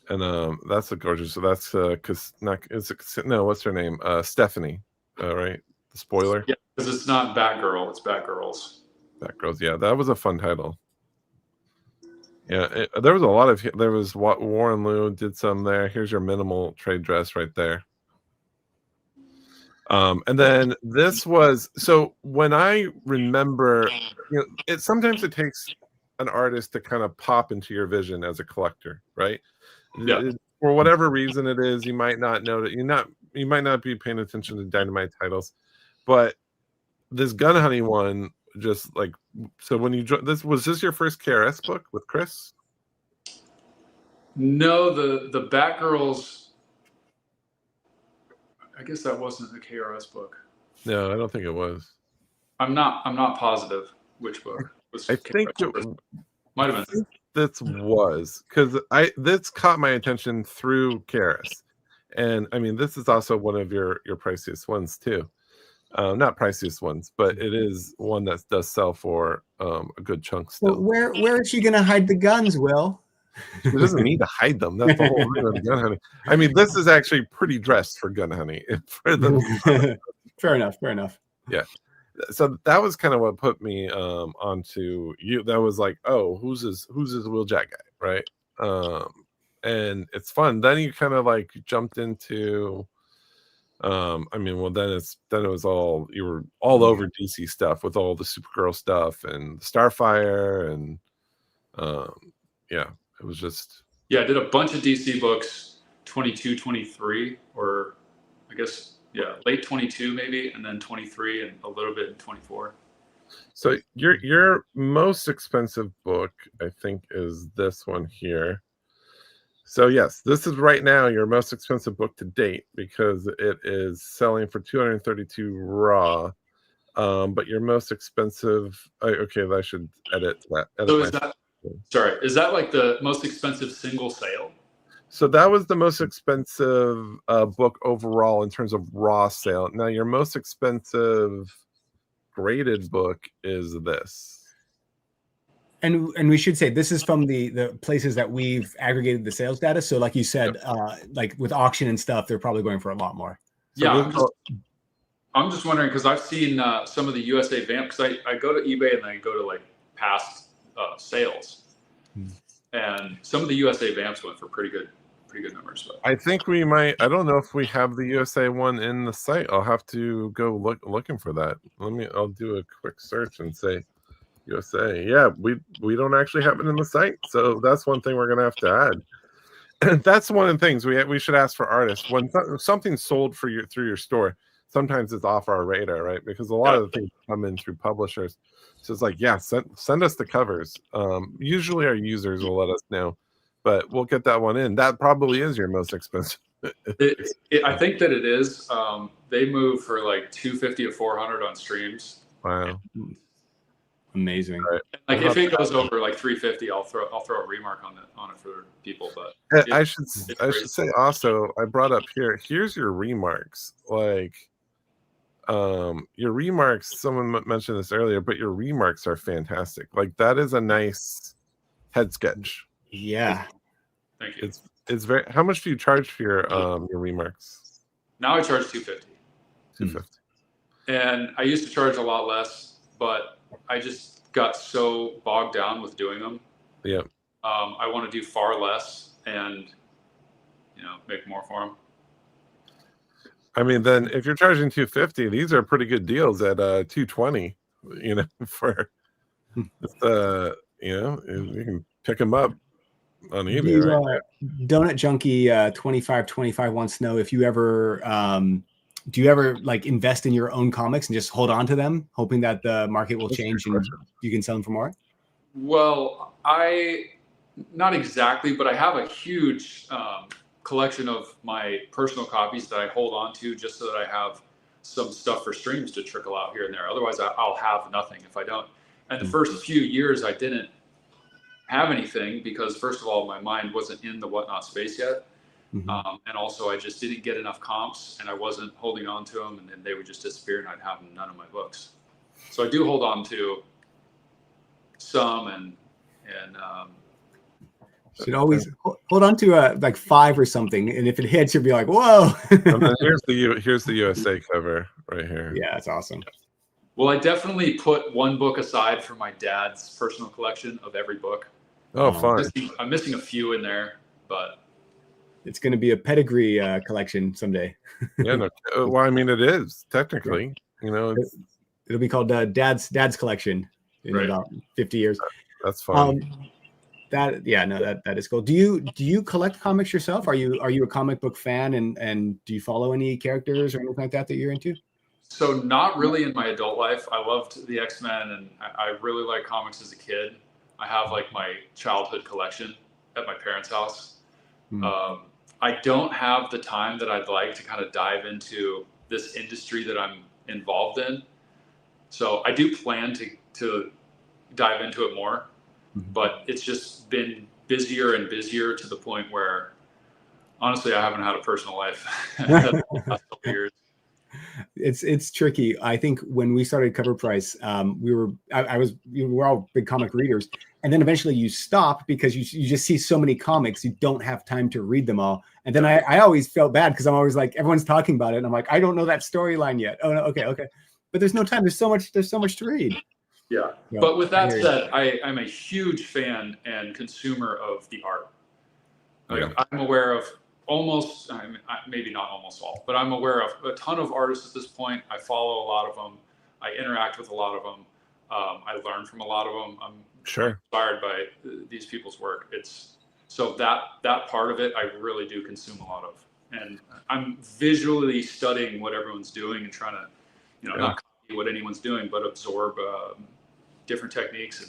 And that's a gorgeous. So that's what's her name? Stephanie, right? The spoiler. Yeah, because it's not Batgirl, it's Batgirls. Batgirls, yeah, that was a fun title. Yeah, there was a lot of. There was Warren Liu did some there. Here's your minimal trade dress right there. And then this was so when I remember, sometimes it takes an artist to kind of pop into your vision as a collector, right? Yeah. For whatever reason it is, you might not know that you might not be paying attention to Dynamite titles, but this Gun Honey one, just like, so when you was this your first KRS book with Chris? No, the Batgirls. I guess that wasn't a KRS book. No, I don't think it was. I'm not positive which book. I think it might have been. This was because this caught my attention through KRS, and I mean this is also one of your priciest ones too. Not priciest ones, but it is one that does sell for a good chunk still. Well, where is she gonna hide the guns, Will? She doesn't need to hide them. That's the whole reason of Gun Honey. I mean, this is actually pretty dressed for Gun Honey. Fair enough. Yeah. So that was kind of what put me onto you. That was like, oh, who's this Will Jack guy, right? And it's fun. Then you kind of like jumped into I mean, well then it was all, you were all over DC stuff with all the Supergirl stuff and Starfire and yeah, it was just. Yeah, I did a bunch of DC books, 22, 23, or I guess, yeah, late 22 maybe, and then 23 and a little bit in 24. So your most expensive book, I think, is this one here. So yes, this is right now your most expensive book to date because it is selling for $232 raw. But your most expensive. Okay, I should edit that. So is that like the most expensive single sale? So that was the most expensive book overall in terms of raw sale. Now your most expensive graded book is this. And we should say this is from the places that we've aggregated the sales data. So like you said, like with auction and stuff, they're probably going for a lot more. So yeah, I'm just wondering because I've seen some of the USA Vamp because I go to eBay and I go to like past sales, and some of the USA Vamps went for pretty good numbers. But I think we might. I don't know if we have the USA one in the site. I'll have to go looking for that. I'll do a quick search and say USA. Yeah, we don't actually have it in the site, so that's one thing we're gonna have to add. That's one of the things we should ask for artists when something's sold through your store. Sometimes it's off our radar, right? Because a lot of the things come in through publishers. So it's like, yeah, send us the covers. Usually our users will let us know, but we'll get that one in. That probably is your most expensive. I think that it is. They move for like $250 to $400 on streams. Wow. Amazing. Right. Like if it goes over like $350, I'll throw a remark on it for people. But I should say also, I brought up here's your remarks. Like your remarks, someone mentioned this earlier, but your remarks are fantastic. Like that is a nice head sketch. Yeah. Thank you. It's very. How much do you charge for your remarks? Now I charge $250. $250. And I used to charge a lot less, but I just got so bogged down with doing them. Yeah. I want to do far less and make more for them. I mean, then if you're charging $250, these are pretty good deals at $220. For you can pick them up on eBay. Right? Donut Junkie 2525 wants to know if you ever do you ever like invest in your own comics and just hold on to them, hoping that the market will change and you can sell them for more? Well, not exactly, but I have a huge collection of my personal copies that I hold on to just so that I have some stuff for streams to trickle out here and there. Otherwise, I'll have nothing if I don't. And the first few years, I didn't have anything because, first of all, my mind wasn't in the Whatnot space yet. And also, I just didn't get enough comps and I wasn't holding on to them, and then they would just disappear and I'd have none of my books. So I do hold on to some and should always hold on to like 5 or something, and if it hits, you'll be like, "Whoa!" And then here's the USA cover right here. Yeah, it's awesome. Well, I definitely put one book aside for my dad's personal collection of every book. Oh, fun! I'm missing a few in there, but it's going to be a pedigree collection someday. Yeah, no, well, I mean, it is technically. It'll be called Dad's collection in about 50 years. That's fun. That is cool. Do you collect comics yourself? Are you a comic book fan and do you follow any characters or anything like that you're into? So not really in my adult life. I loved the X-Men and I really liked comics as a kid. I have like my childhood collection at my parents' house. I don't have the time that I'd like to kind of dive into this industry that I'm involved in. So I do plan to dive into it more. But it's just been busier and busier to the point where, honestly, I haven't had a personal life the last couple years. It's tricky. I think when we started CovrPrice, we were all big comic readers, and then eventually you stop because you just see so many comics, you don't have time to read them all. And then I always felt bad because I'm always like, everyone's talking about it, and I'm like, I don't know that storyline yet. Oh no, okay, but there's no time. There's so much to read. Yeah. But with that said, I'm a huge fan and consumer of the art. I'm aware of maybe not almost all, but I'm aware of a ton of artists at this point. I follow a lot of them. I interact with a lot of them. I learn from a lot of them. I'm inspired by these people's work. So that part of it, I really do consume a lot of. And I'm visually studying what everyone's doing and trying to, not copy what anyone's doing, but absorb different techniques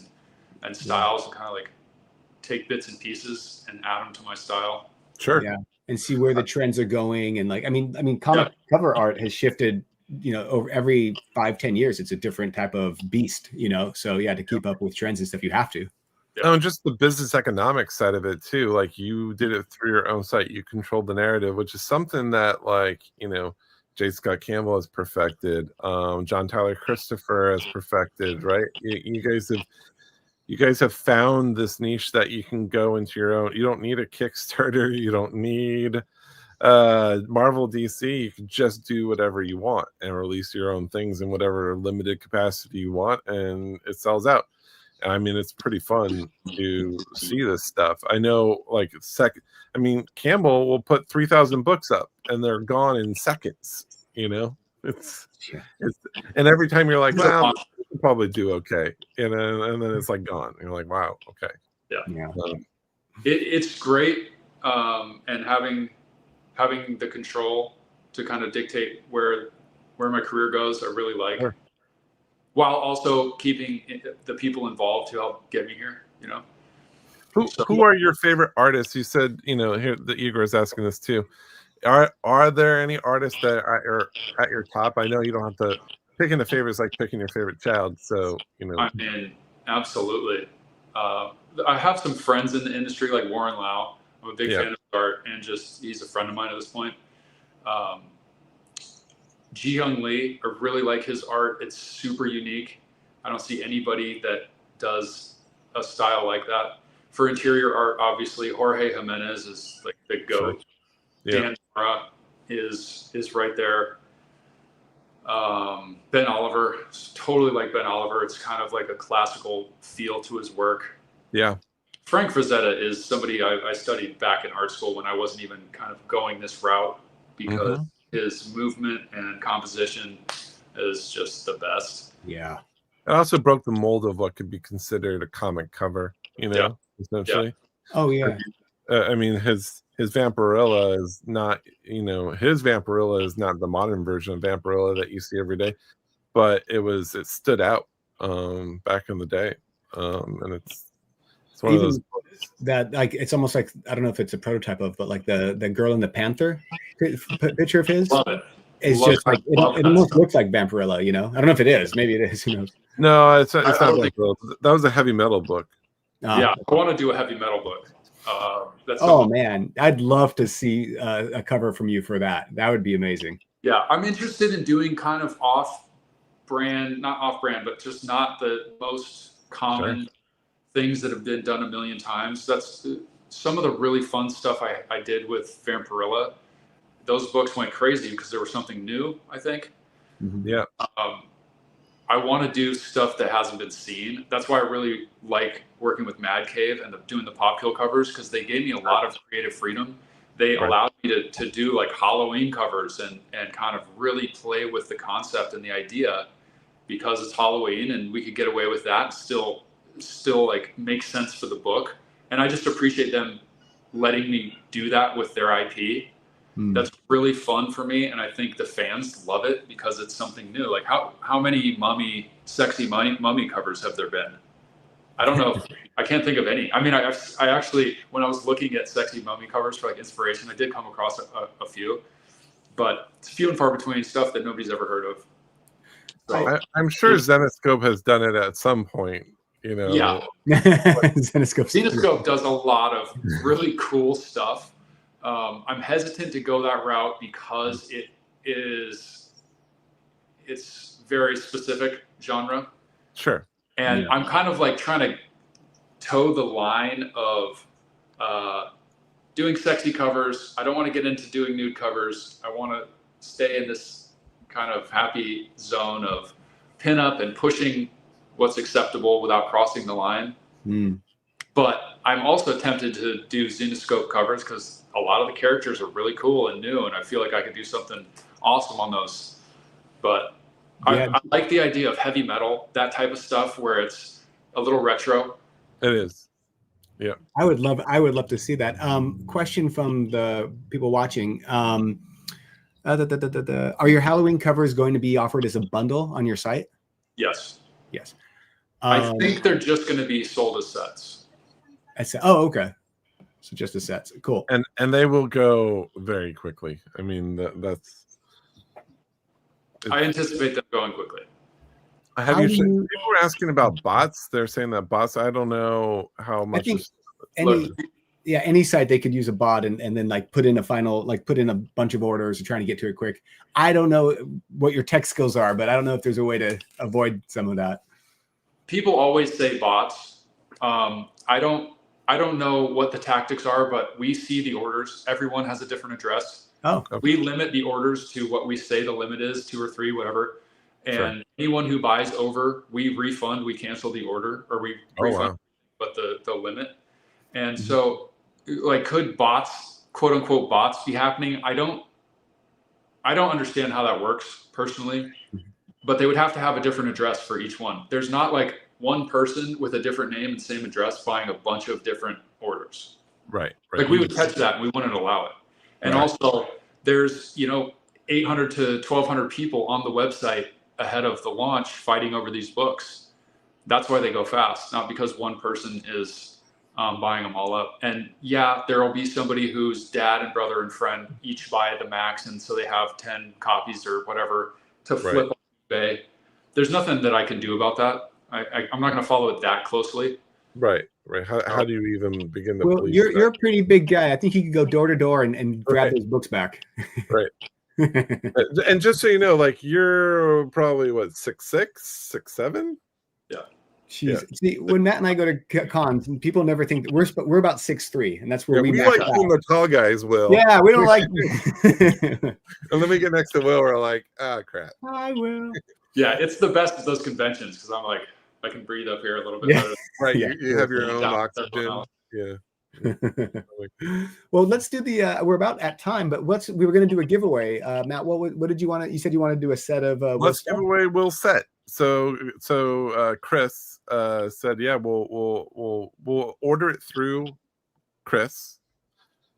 and styles and kind of like take bits and pieces and add them to my style. Sure. Yeah, and see where the trends are going. And like, I mean, comic cover art has shifted, over every 5-10 years. It's a different type of beast, So yeah, to keep up with trends and stuff, you have to. Yeah. Oh, and just the business economics side of it too. Like, you did it through your own site. You controlled the narrative, which is something that, like, J. Scott Campbell has perfected. John Tyler Christopher has perfected. Right? You guys have found this niche that you can go into your own. You don't need a Kickstarter. You don't need Marvel, DC. You can just do whatever you want and release your own things in whatever limited capacity you want, and it sells out. I mean, it's pretty fun to see this stuff. I know, like, Campbell will put 3,000 books up and they're gone in seconds. It's and every time you're like, well, we'll probably do okay, and then it's like gone. You're like, wow, okay. Yeah. It's great, and having the control to kind of dictate where my career goes, I really like. Sure. While also keeping the people involved to help get me here, Who are your favorite artists? You said, here the Igor is asking this too. Are there any artists that are at your top? I know you don't have to. Picking a favorite is like picking your favorite child. So, I mean, absolutely. I have some friends in the industry like Warren Lau. I'm a big fan of his art, and he's a friend of mine at this point. Ji Young Lee, I really like his art. It's super unique. I don't see anybody that does a style like that. For interior art, obviously, Jorge Jimenez is like the GOAT. Sure. Yeah. Dan Mora is right there. Ben Oliver, totally like Ben Oliver. It's kind of like a classical feel to his work. Yeah. Frank Frazetta is somebody I studied back in art school when I wasn't even kind of going this route, because his movement and composition is just the best. Yeah. It also broke the mold of what could be considered a comic cover, essentially. Yeah. Oh, yeah. I mean, his Vampirella is not, his Vampirella is not the modern version of Vampirella that you see every day, but it stood out back in the day. And it's one of those that, like, it's almost like, I don't know if it's a prototype of, but like the girl in the Panther picture of his. Love it. It's just like it almost looks like Vampirella, I don't know if it is. Maybe it is. Who knows? No, it's not Vampirella. That was a heavy metal book. Yeah, I want to do a heavy metal book. Man, I'd love to see a cover from you for that. That would be amazing. Yeah, I'm interested in doing kind of not off-brand, but just not the most common things that have been done a million times. That's some of the really fun stuff I did with Vampirella. Those books went crazy because there was something new, I think. Mm-hmm. Yeah. I want to do stuff that hasn't been seen. That's why I really like working with Mad Cave and doing the Popkill covers, because they gave me a lot of creative freedom. They allowed me to do like Halloween covers and kind of really play with the concept and the idea, because it's Halloween and we could get away with that and still like make sense for the book. And I just appreciate them letting me do that with their IP. That's really fun for me, and I think the fans love it because it's something new. Like how many sexy mummy covers have there been? I don't know. I can't think of any. I mean, I actually, when I was looking at sexy mummy covers for like inspiration, I did come across a few, but it's few and far between, stuff that nobody's ever heard of. So, I'm sure Zenescope has done it at some point. Yeah. Zenescope does a lot of really cool stuff. I'm hesitant to go that route because it's very specific genre. Sure. And I'm kind of like trying to toe the line of doing sexy covers. I don't want to get into doing nude covers. I want to stay in this kind of happy zone of pinup and pushing what's acceptable without crossing the line. But I'm also tempted to do Zenescope covers because a lot of the characters are really cool and new, and I feel like I could do something awesome on those. But I like the idea of heavy metal, that type of stuff where it's a little retro. It is. Yeah. I would love to see that. Question from the people watching. Are your Halloween covers going to be offered as a bundle on your site? Yes. Yes. I think they're just going to be sold as sets. I said, oh, okay. So just a set. Cool. And they will go very quickly. I mean, that's. I anticipate them going quickly. People were asking about bots. They're saying that bots. I don't know how much. I think any site they could use a bot and then like put in a bunch of orders and trying to get to it quick. I don't know what your tech skills are, but I don't know if there's a way to avoid some of that. People always say bots. I don't know what the tactics are, but we see the orders. Everyone has a different address. Oh, okay. We limit the orders to what we say the limit is, 2 or 3, whatever. And anyone who buys over, we refund, we cancel the order, or we refund, but the limit. And so, like, could bots, quote unquote bots, be happening? I don't understand how that works personally, but they would have to have a different address for each one. There's not like one person with a different name and same address buying a bunch of different orders. Right. Like we would catch that and we wouldn't allow it. And also there's, 800 to 1,200 people on the website ahead of the launch fighting over these books. That's why they go fast, not because one person is buying them all up. And yeah, there will be somebody whose dad and brother and friend each buy the max, and so they have 10 copies or whatever to flip on eBay. There's nothing that I can do about that. I'm not going to follow it that closely. Right. How do you even begin to? Well, you're a pretty big guy. I think you could go door to door and grab those books back. Right. And just so you know, like you're probably what 6'6", 6'7". Yeah. Jeez. Yeah. See, when Matt and I go to cons, people never think that we're about 6'3", and that's where we like being the tall guys. Will. Yeah, we don't like. And then we get next to Will, we're like, crap. I will. Yeah, it's the best of those conventions because I'm like, I can breathe up here a little bit better. Right, you have your own oxygen. Yeah. Well, let's do the. We're about at time, but we were going to do a giveaway. Matt, what did you want to? You said you want to do a set of. Let's give away Will set. So Chris said, yeah, we'll order it through Chris.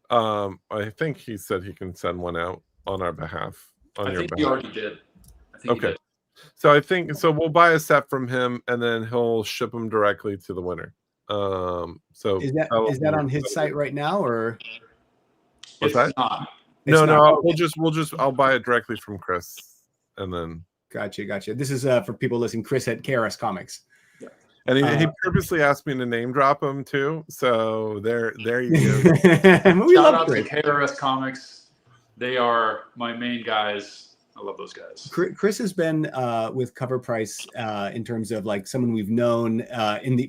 I think he said he can send one out on our behalf. I think he already did. Okay. So I think we'll buy a set from him and then he'll ship them directly to the winner. So is that on his site right now or what's that? Not. No. I'll buy it directly from Chris and then. Gotcha. This is for people listening. Chris at KRS Comics. Yeah. And he purposely asked me to name drop him too. So there you go. Shout out to KRS Comics. They are my main guys. I love those guys. Chris has been with CovrPrice in terms of like someone we've known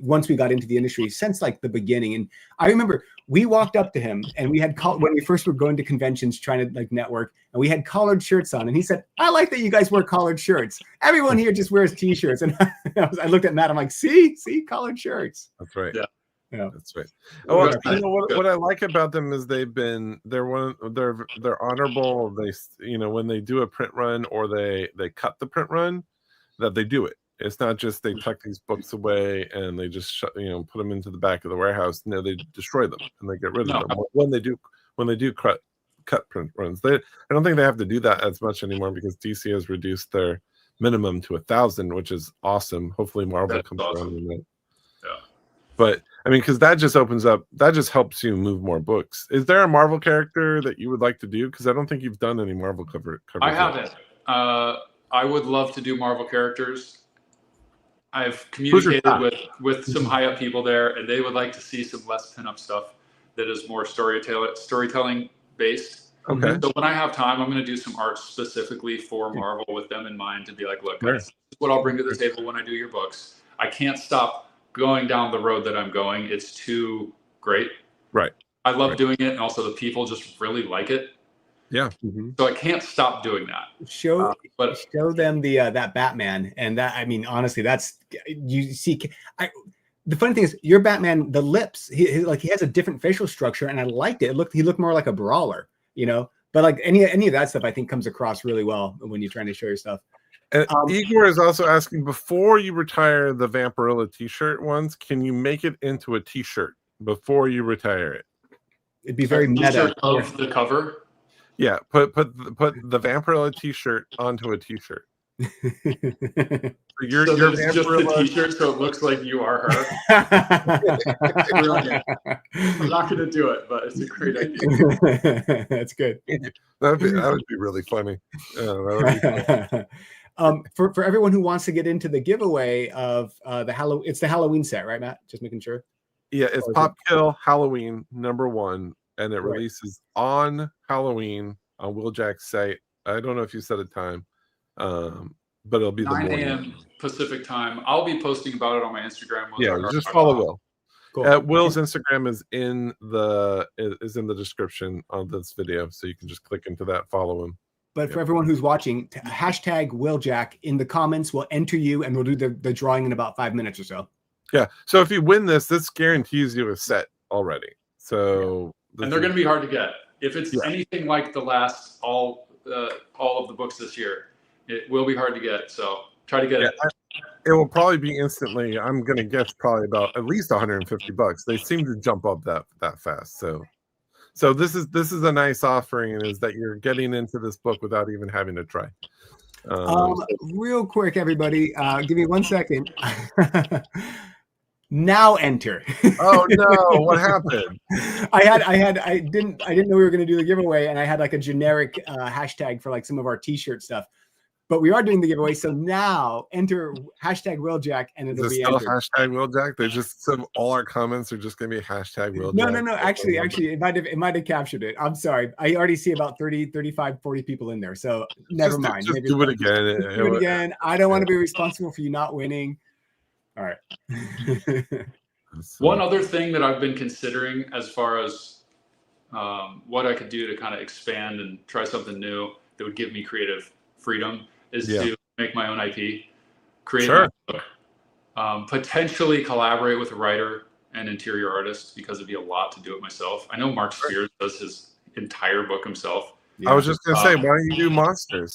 once we got into the industry since like the beginning. And I remember we walked up to him and we had when we first were going to conventions trying to like network, and we had collared shirts on, and he said, "I like that you guys wear collared shirts. Everyone here just wears t-shirts." And I looked at Matt. I'm like, "See, collared shirts." That's right. Yeah. That's right. Oh, what I like about them is they're honorable. They when they do a print run or they cut the print run, that they do it. It's not just they tuck these books away and they just put them into the back of the warehouse. No, they destroy them and they get rid of them when they do cut print runs. I don't think they have to do that as much anymore because DC has reduced their minimum to 1,000, which is awesome. Hopefully Marvel comes around in that. Yeah. But I mean, because that just opens up, that just helps you move more books. Is there a Marvel character that you would like to do? Because I don't think you've done any Marvel covers. I haven't. I would love to do Marvel characters. I've communicated with some high up people there, and they would like to see some less pinup stuff that is more storytelling based. Okay. So when I have time, I'm going to do some art specifically for Marvel with them in mind to be like, look, guys, this is what I'll bring to the table when I do your books. I can't stop going down the road that I'm going. It's too great. Right. I love doing it, and also the people just really like it. Yeah. So I can't stop doing that. Show them the that Batman, and that, I mean, honestly, that's you see. The funny thing is, your Batman, the lips, he has a different facial structure, and I liked it. He looked more like a brawler, But like any of that stuff, I think comes across really well when you're trying to show your stuff. And Igor is also asking, before you retire the Vampirella t-shirt ones, can you make it into a t-shirt before you retire it? It'd be very meta. Of the cover. Yeah, put the Vampirella t-shirt onto a t-shirt. You're there's just the Vampirella. T-shirt, so it looks like you are her. Brilliant. I'm not going to do it, but it's a great idea. That's good. That would be really funny. That would be fun. For everyone who wants to get into the giveaway of it's the Halloween set, right, Matt? Just making sure. Yeah, it's Popkill Halloween #1, and it releases on Halloween on Wheeljack's site. I don't know if you set a time, but it'll be 9 the morning. a.m. Pacific time. I'll be posting about it on my Instagram. Yeah, just follow Will. Cool. Will's Instagram is in the description of this video, so you can just click into that, follow him. But for everyone who's watching, hashtag Wheeljack in the comments. We'll enter you, and we'll do the drawing in about 5 minutes or so. Yeah. So if you win this guarantees you a set already. So and they're going to be hard to get. If it's anything like the last all of the books this year, it will be hard to get. So try to get it. It will probably be instantly. I'm going to guess probably about at least $150. They seem to jump up that fast. So this is a nice offering, is that you're getting into this book without even having to try. Real quick, everybody, give me 1 second. Now enter. Oh no! What happened? I didn't know we were going to do the giveaway, and I had like a generic hashtag for like some of our T-shirt stuff. But we are doing the giveaway, so now enter hashtag Wheeljack, and it'll be still entered. hashtag Wheeljack. They just said all our comments are just going to be hashtag Wheeljack. No. Actually, it might have captured it. I'm sorry. I already see about 30, 35, 40 people in there. So never mind. Just do it again. Do it again. I don't want to be responsible for you not winning. All right. One other thing that I've been considering as far as what I could do to kind of expand and try something new that would give me creative freedom is to make my own IP, create my book, potentially collaborate with a writer and interior artist, because it'd be a lot to do it myself. I know Mark Spears does his entire book himself. I was just going to say, why don't you do monsters?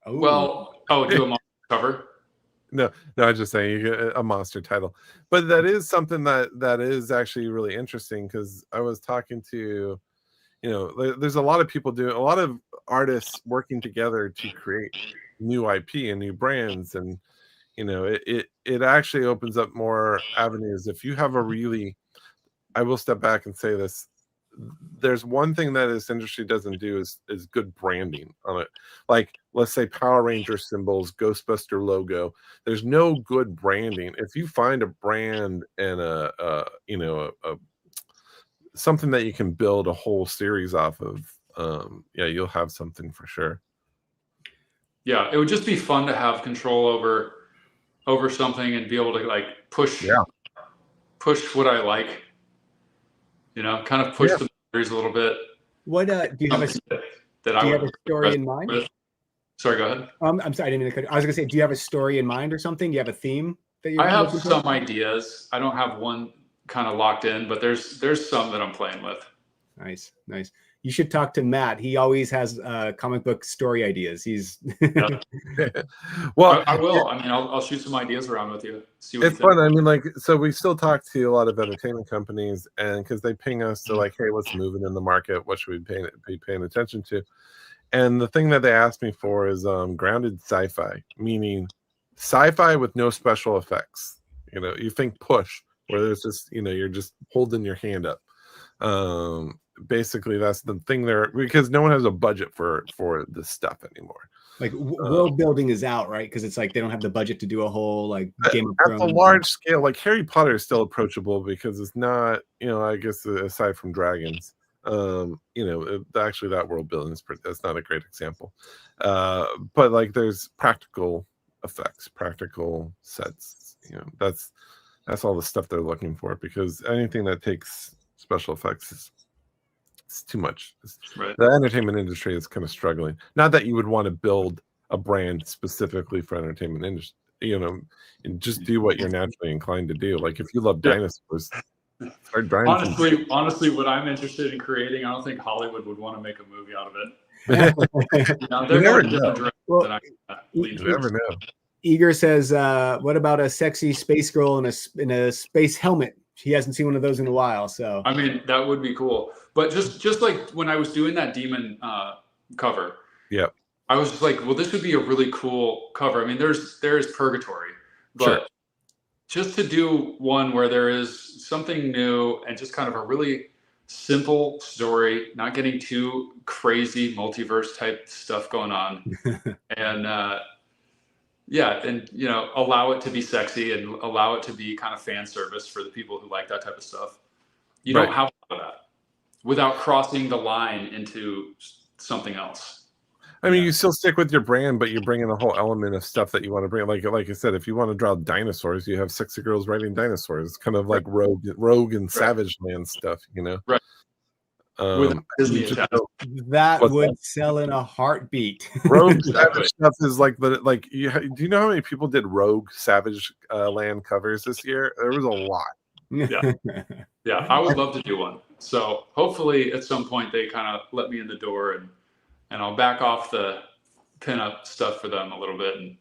Well, do a monster cover. No, I'm just saying you get a monster title, but that is something that is actually really interesting, because I was talking to, there's a lot of people doing, a lot of artists working together to create new IP and new brands, and it actually opens up more avenues. If you have I will step back and say this. There's one thing that this industry doesn't do is good branding on it. Like, let's say Power Ranger symbols, Ghostbuster logo. There's no good branding. If you find a brand and a something that you can build a whole series off of, you'll have something for sure. Yeah, it would just be fun to have control over something and be able to like push what I like. Kind of push the boundaries a little bit. What do you have a story in mind? Sorry, go ahead. I'm sorry, I didn't mean to cut you. I was gonna say, do you have a story in mind or something? Do you have a theme that you're? I have some ideas. I don't have one kind of locked in, but there's some that I'm playing with. Nice. You should talk to Matt. He always has comic book story ideas. He's well, I will. I mean, I'll shoot some ideas around with you. See what it's fun. I mean, so we still talk to a lot of entertainment companies, and because they ping us to like, hey, what's moving in the market? What should we be paying attention to? And the thing that they asked me for is grounded sci-fi, meaning sci-fi with no special effects. You think push, where there's just you're just holding your hand up. Basically that's the thing there, because no one has a budget for this stuff anymore. Like world building is out, right? Because it's like they don't have the budget to do a whole like Game of Thrones. At a large scale, like Harry Potter is still approachable because it's not, I guess aside from dragons, actually that world building that's not a great example. But like there's practical effects, practical sets. That's all the stuff they're looking for, because anything that takes special effects it's too much. The entertainment industry is kind of struggling. Not that you would want to build a brand specifically for entertainment industry, and just do what you're naturally inclined to do. Like if you love dinosaurs, start dinosaurs. Honestly, what I'm interested in creating, I don't think Hollywood would want to make a movie out of it. They're never going know. different Well, than I You never know. Eager says, "What about a sexy space girl in a space helmet?" He hasn't seen one of those in a while, so I mean that would be cool. But just like when I was doing that demon cover, I was just like, well, this would be a really cool cover. I mean, there is Purgatory, but Sure. just to do one where there is something new and just kind of a really simple story, not getting too crazy multiverse type stuff going on, and and allow it to be sexy and allow it to be kind of fan service for the people who like that type of stuff. You don't have that without crossing the line into something else. I mean, you still stick with your brand, but you're bringing a whole element of stuff that you want to bring. Like I said, if you want to draw dinosaurs, you have sexy girls writing dinosaurs. It's kind of like Rogue and Savage Land stuff, Right. Disney that would sell in a heartbeat. Rogue Savage stuff is like do you know how many people did Rogue Savage Land covers this year? There was a lot. Yeah, I would love to do one. So hopefully at some point they kind of let me in the door and I'll back off the pinup stuff for them a little bit and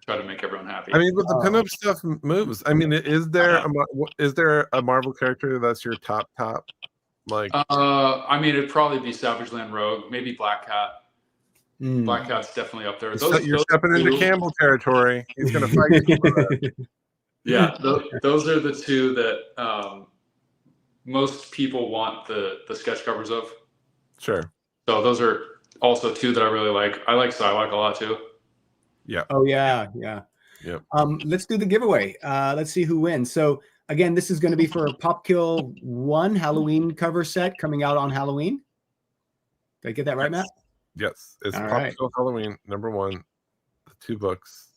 try to make everyone happy. I mean, but the pinup stuff moves. I mean, is there a Marvel character that's your top? Like, I mean, it'd probably be Savage Land Rogue, maybe Black Cat. Black Cat's definitely up there. You're stepping into Campbell territory. He's going to fight you for that. Yeah, those are the two that most people want the sketch covers of. Sure. So those are also two that I really like. I like Psylocke a lot too. Yeah. Oh yeah. Yep. Let's do the giveaway. Let's see who wins. So again, this is going to be for a Popkill 1 Halloween cover set coming out on Halloween. Did I get that right, Matt? Yes. It's All Popkill right. Halloween #1, the 2 books.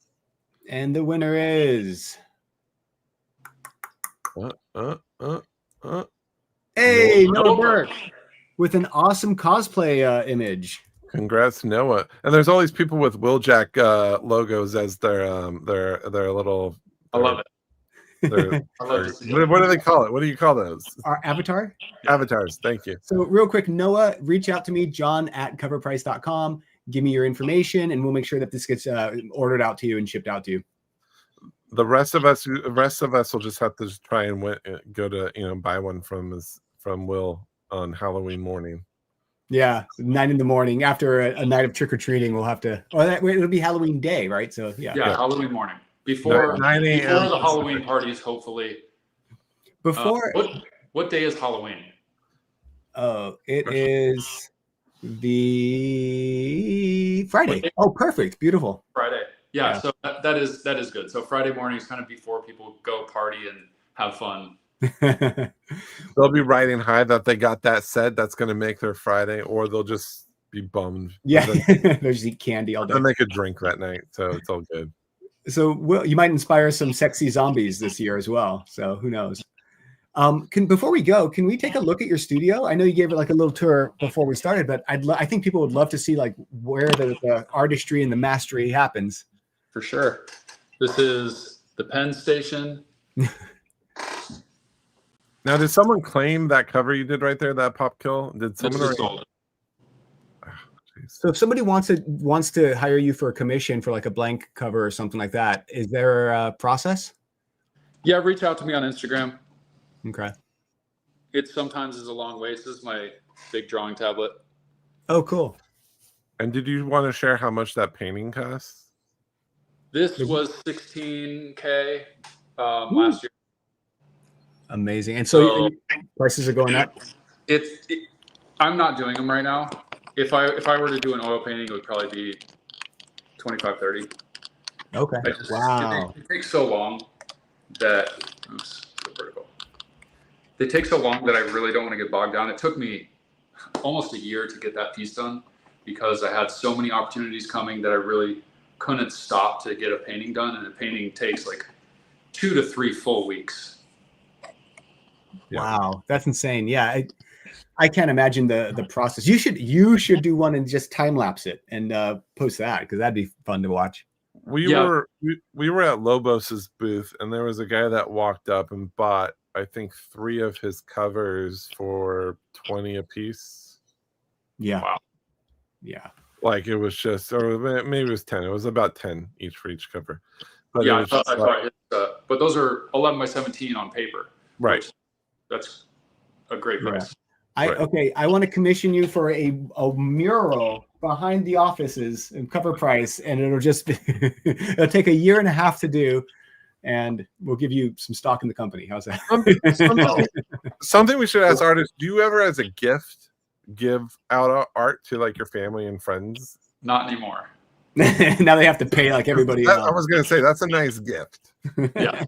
And the winner is Hey, Noah Burke with an awesome cosplay image. Congrats, Noah. And there's all these people with Wheeljack logos as their little. I love it. What do they call it? What do you call those? Our avatar? Avatars. Thank you. So real quick, Noah, reach out to me, john@CovrPrice.com. Give me your information, and we'll make sure that this gets ordered out to you and shipped out to you. The rest of us will just have to try and go to buy one from Will on Halloween morning. Yeah, 9 in the morning after a night of trick or treating. We'll have to. It'll be Halloween day, right? So yeah, Halloween morning before 9 a.m. before the Halloween parties. Hopefully, before. What day is Halloween? Oh, it is the Friday. Oh, perfect, beautiful. Friday. Yeah. So that is good. So Friday morning is kind of before people go party and have fun. They'll be riding high that they got that set that's going to make their Friday, or they'll just be bummed. Yeah, they'll just eat candy all day. Then they could drink that night, so it's all good. So you might inspire some sexy zombies this year as well. So who knows? Before we go, can we take a look at your studio? I know you gave it like a little tour before we started, but I think people would love to see like where the artistry and the mastery happens. For sure. This is the pen station. Now, did someone claim that cover you did right there, that Popkill? Did someone already? Sold. So if somebody wants to hire you for a commission for like a blank cover or something like that, is there a process? Yeah, reach out to me on Instagram. Okay. It sometimes is a long way. This is my big drawing tablet. Oh, cool. And did you want to share how much that painting costs? This was $16K last year. Amazing. And so prices are going up? I'm not doing them right now. If I were to do an oil painting, it would probably be 25, 30. Okay. Wow. It takes so long that oops, so vertical. They take so long that I really don't want to get bogged down. It took me almost a year to get that piece done because I had so many opportunities coming that I really couldn't stop to get a painting done. And a painting takes like 2 to 3 full weeks. Yeah. Wow, that's insane. Yeah, I can't imagine the process. You should do one and just time lapse it and post that because that'd be fun to watch. We were at Lobos's booth and there was a guy that walked up and bought I think 3 of his covers for $20 a piece. Yeah. Wow. Yeah. Like it was just, or maybe it was 10. It was about 10 each for each cover. But yeah, but those are 11 by 17 on paper. Right. That's a great price. I want to commission you for a mural behind the offices and CovrPrice, and it'll just it'll take 1.5 years to do, and we'll give you some stock in the company. How's that? Something we should ask artists: do you ever, as a gift, give out art to like your family and friends? Not anymore. Now they have to pay like everybody else. I was going to say that's a nice gift. Yeah,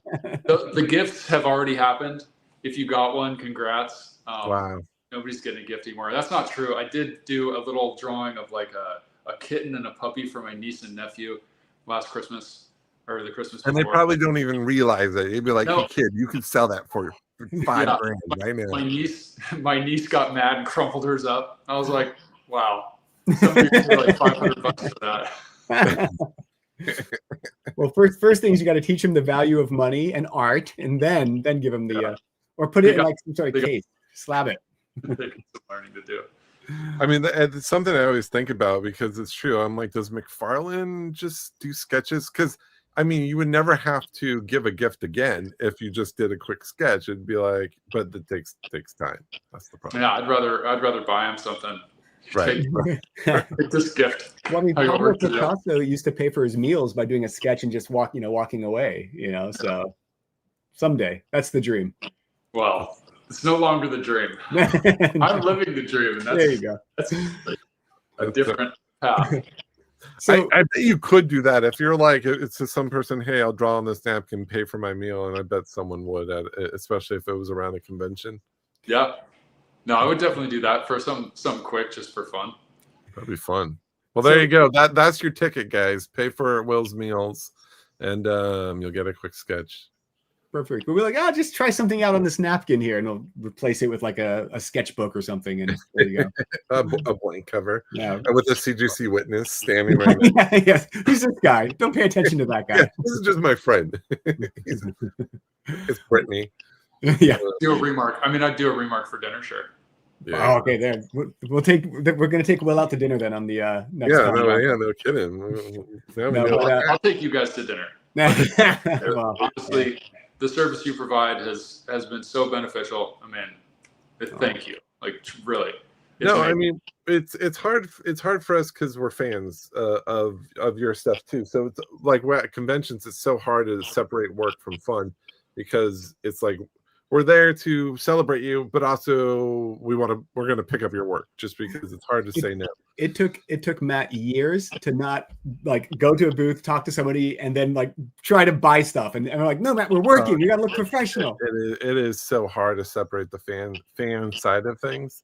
the gifts have already happened. If you got one, congrats. Wow. Nobody's getting a gift anymore. That's not true. I did do a little drawing of like a kitten and a puppy for my niece and nephew last Christmas, or the Christmas before. And they probably don't even realize it. You'd be like, No. "Hey kid, you could sell that for $5 grand right now." My niece got mad and crumpled hers up. I was like, wow. Somebody paid like $500 for that. Well, first things you got to teach them the value of money and art, and then give them the or put it in like some sort of case, slab it. Some learning to do. I mean, it's something I always think about because it's true. I'm like, does McFarlane just do sketches? Because I mean, you would never have to give a gift again if you just did a quick sketch. It'd be like, but it takes time. That's the problem. Yeah, I'd rather buy him something. Right. Take this gift. Well, I mean, Pablo Picasso used to pay for his meals by doing a sketch and just walking away. So someday that's the dream. Well, it's no longer the dream. I'm living the dream, and there you go. That's a different path. So, I bet you could do that if you're like, it's to some person, hey, I'll draw on this napkin, pay for my meal, and I bet someone would, especially if it was around a convention. Yeah. No, I would definitely do that for some quick, just for fun. That'd be fun. Well, there you go. That's your ticket, guys. Pay for Will's meals, and you'll get a quick sketch. Perfect. But we're like, just try something out on this napkin here, and we'll replace it with like a sketchbook or something, and there you go. A blank cover. Yeah. With a CGC witness standing right there. Yes. Who's this guy? Don't pay attention to that guy. Yeah, this is just my friend. It's Brittany. Yeah. Do a remark. I mean, I'd do a remark for dinner, sure. Yeah. Oh, okay. There. We're going to take Will out to dinner then on the next time. No kidding. I'll take you guys to dinner. Well, honestly, the service you provide has been so beneficial. I mean, thank you. Like, really. I mean, it's hard for us because we're fans of your stuff too. So it's like we're at conventions, it's so hard to separate work from fun because it's like we're there to celebrate you, but also we're going to pick up your work just because it's hard to say no. It took Matt years to not like go to a booth, talk to somebody, and then like try to buy stuff. And we're like, no, Matt, we're working. We got to look professional. It is so hard to separate the fan side of things.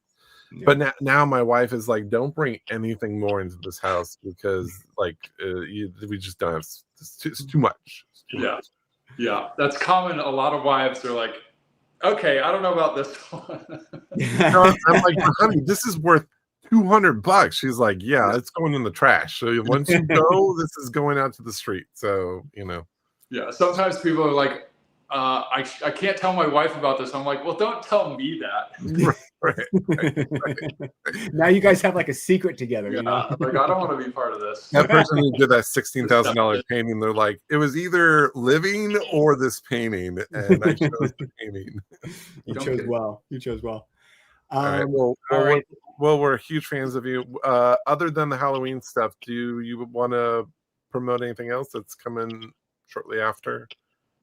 Yeah. But now my wife is like, don't bring anything more into this house because like we just don't have. It's too much. Yeah, that's common. A lot of wives are like, okay, I don't know about this one. I'm like, honey, this is worth $200. She's like, yeah, it's going in the trash. So once you go, this is going out to the street. So Yeah, sometimes people are like, I can't tell my wife about this. I'm like, well, don't tell me that. Right. Now you guys have like a secret together. Yeah, like I don't want to be part of this. That person who did that $16,000 painting, they're like, it was either living or this painting, and I chose the painting. You chose well. All right. Well, we're huge fans of you. Other than the Halloween stuff, do you want to promote anything else that's coming shortly after?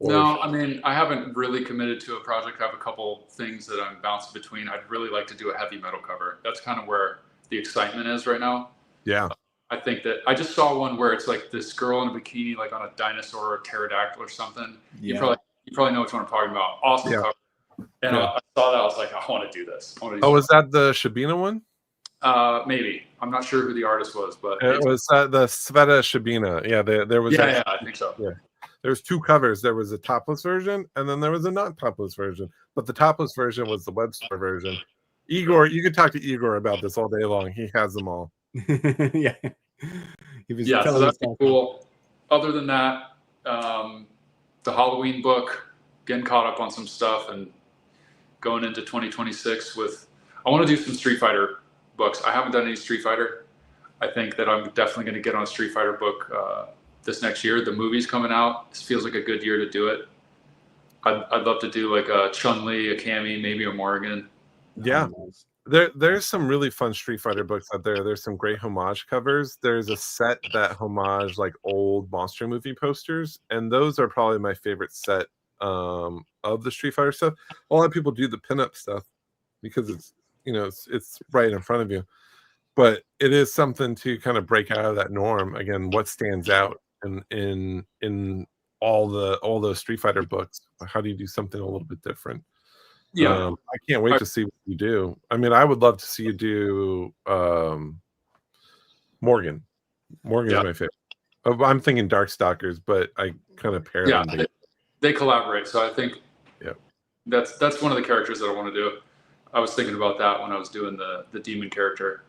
No, I mean, I haven't really committed to a project. I have a couple things that I'm bouncing between. I'd really like to do a heavy metal cover. That's kind of where the excitement is right now. Yeah. I think that I just saw one where it's like this girl in a bikini, like on a dinosaur or pterodactyl or something. Yeah. You probably know which one I'm talking about. Awesome cover. And I saw that. I was like, I want to do this. Was that the Shabina one? Maybe. I'm not sure who the artist was, but it was the Sveta Shabina. Yeah, there was. Yeah, I think so. Yeah. There's two covers. There was a topless version, and then there was a not topless version. But the topless version was the web store version. Igor, you could talk to Igor about this all day long. He has them all. Yeah. So that'd be cool. Other than that, the Halloween book, getting caught up on some stuff and going into 2026 I want to do some Street Fighter books. I haven't done any Street Fighter. I think that I'm definitely going to get on a Street Fighter book this next year. The movie's coming out. This feels like a good year to do it. I'd love to do like a Chun-Li, a Cammy, maybe a Morrigan. Yeah. There's some really fun Street Fighter books out there. There's some great homage covers. There's a set that homage like old monster movie posters, and those are probably my favorite set of the Street Fighter stuff. A lot of people do the pinup stuff because it's it's right in front of you, but it is something to kind of break out of that norm. Again, what stands out in all those Street Fighter books? How do you do something a little bit different? Yeah, I can't wait to see what you do. I mean, I would love to see you do Morgan. Morgan's my favorite. I'm thinking Darkstalkers, but I kind of pair them together. They collaborate, so I think that's one of the characters that I want to do. I was thinking about that when I was doing the demon character.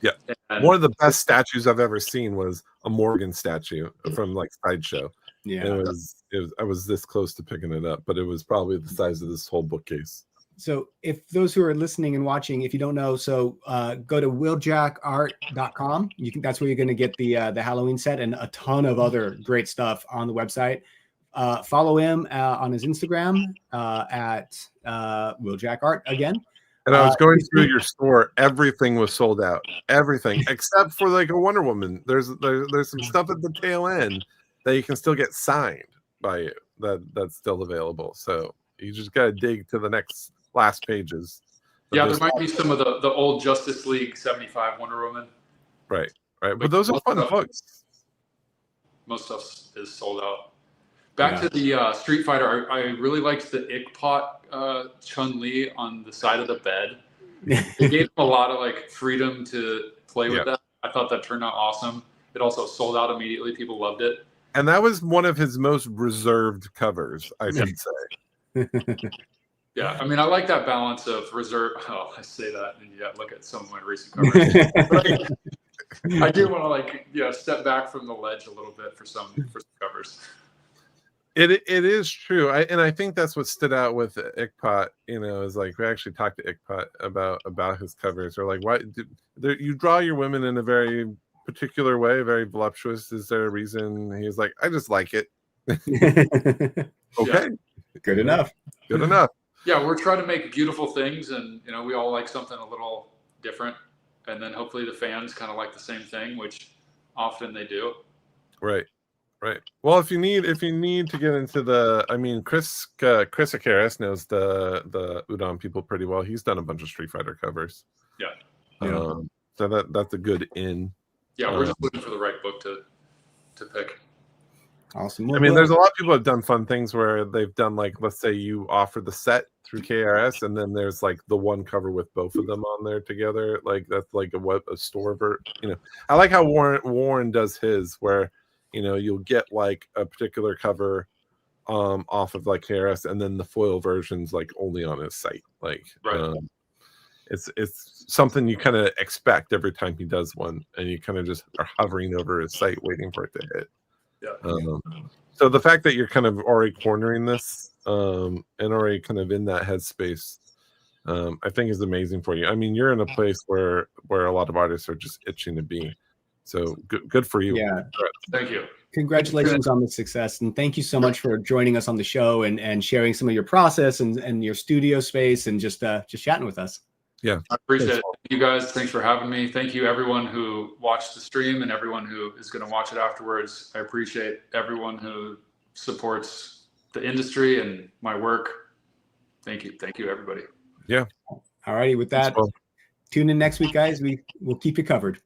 Yeah, and one of the best statues I've ever seen was a Morgan statue from like Sideshow. Yeah, I was this close to picking it up, but it was probably the size of this whole bookcase. So if those who are listening and watching, if you don't know, so go to willjacart.com. That's where you're going to get the Halloween set and a ton of other great stuff on the website. Follow him on his Instagram at willjacart again. And I was going through your store. Everything was sold out. Everything except for like a Wonder Woman. There's some stuff at the tail end that you can still get signed by you. That's still available. So you just got to dig to the last pages. Yeah, there might be some of the old Justice League 75 Wonder Woman. Right. But those are fun books. Most stuff is sold out. Back to the Street Fighter, I really liked the Ickpot Chun-Li on the side of the bed. It gave him a lot of like freedom to play with that. I thought that turned out awesome. It also sold out immediately. People loved it. And that was one of his most reserved covers, I should say. Yeah, I mean, I like that balance of reserve. Oh, I say that, and look at some of my recent covers. I do want to step back from the ledge a little bit for some covers. It is true, and I think that's what stood out with Ickpot. Is like we actually talked to Ickpot about his covers. Or like, why you draw your women in a very particular way, very voluptuous? Is there a reason? He's like, I just like it. Okay, good enough. Good enough. Yeah, we're trying to make beautiful things, and we all like something a little different, and then hopefully the fans kind of like the same thing, which often they do. Right. Well, if you need to get into Chris Akaris knows the Udon people pretty well. He's done a bunch of Street Fighter covers. Yeah. So that's a good in. Yeah, we're just looking for the right book to pick. Awesome. There's a lot of people have done fun things where they've done like, let's say you offer the set through KRS, and then there's like the one cover with both of them on there together. Like that's like a store I like how Warren does his, where you'll get like a particular cover off of like KRS, and then the foil version's like only on his site. Like it's something you kind of expect every time he does one, and you kind of just are hovering over his site waiting for it to hit. Yeah. So the fact that you're kind of already cornering this and already kind of in that headspace, I think is amazing for you. I mean, you're in a place where a lot of artists are just itching to be. So good for you. Yeah. Thank you. Congratulations on the success, and thank you so much for joining us on the show and sharing some of your process and your studio space and just chatting with us. Yeah, I appreciate it. You guys, thanks for having me. Thank you, everyone who watched the stream and everyone who is going to watch it afterwards. I appreciate everyone who supports the industry and my work. Thank you, everybody. Yeah. All righty. With that, tune in next week, guys. We'll keep you covered.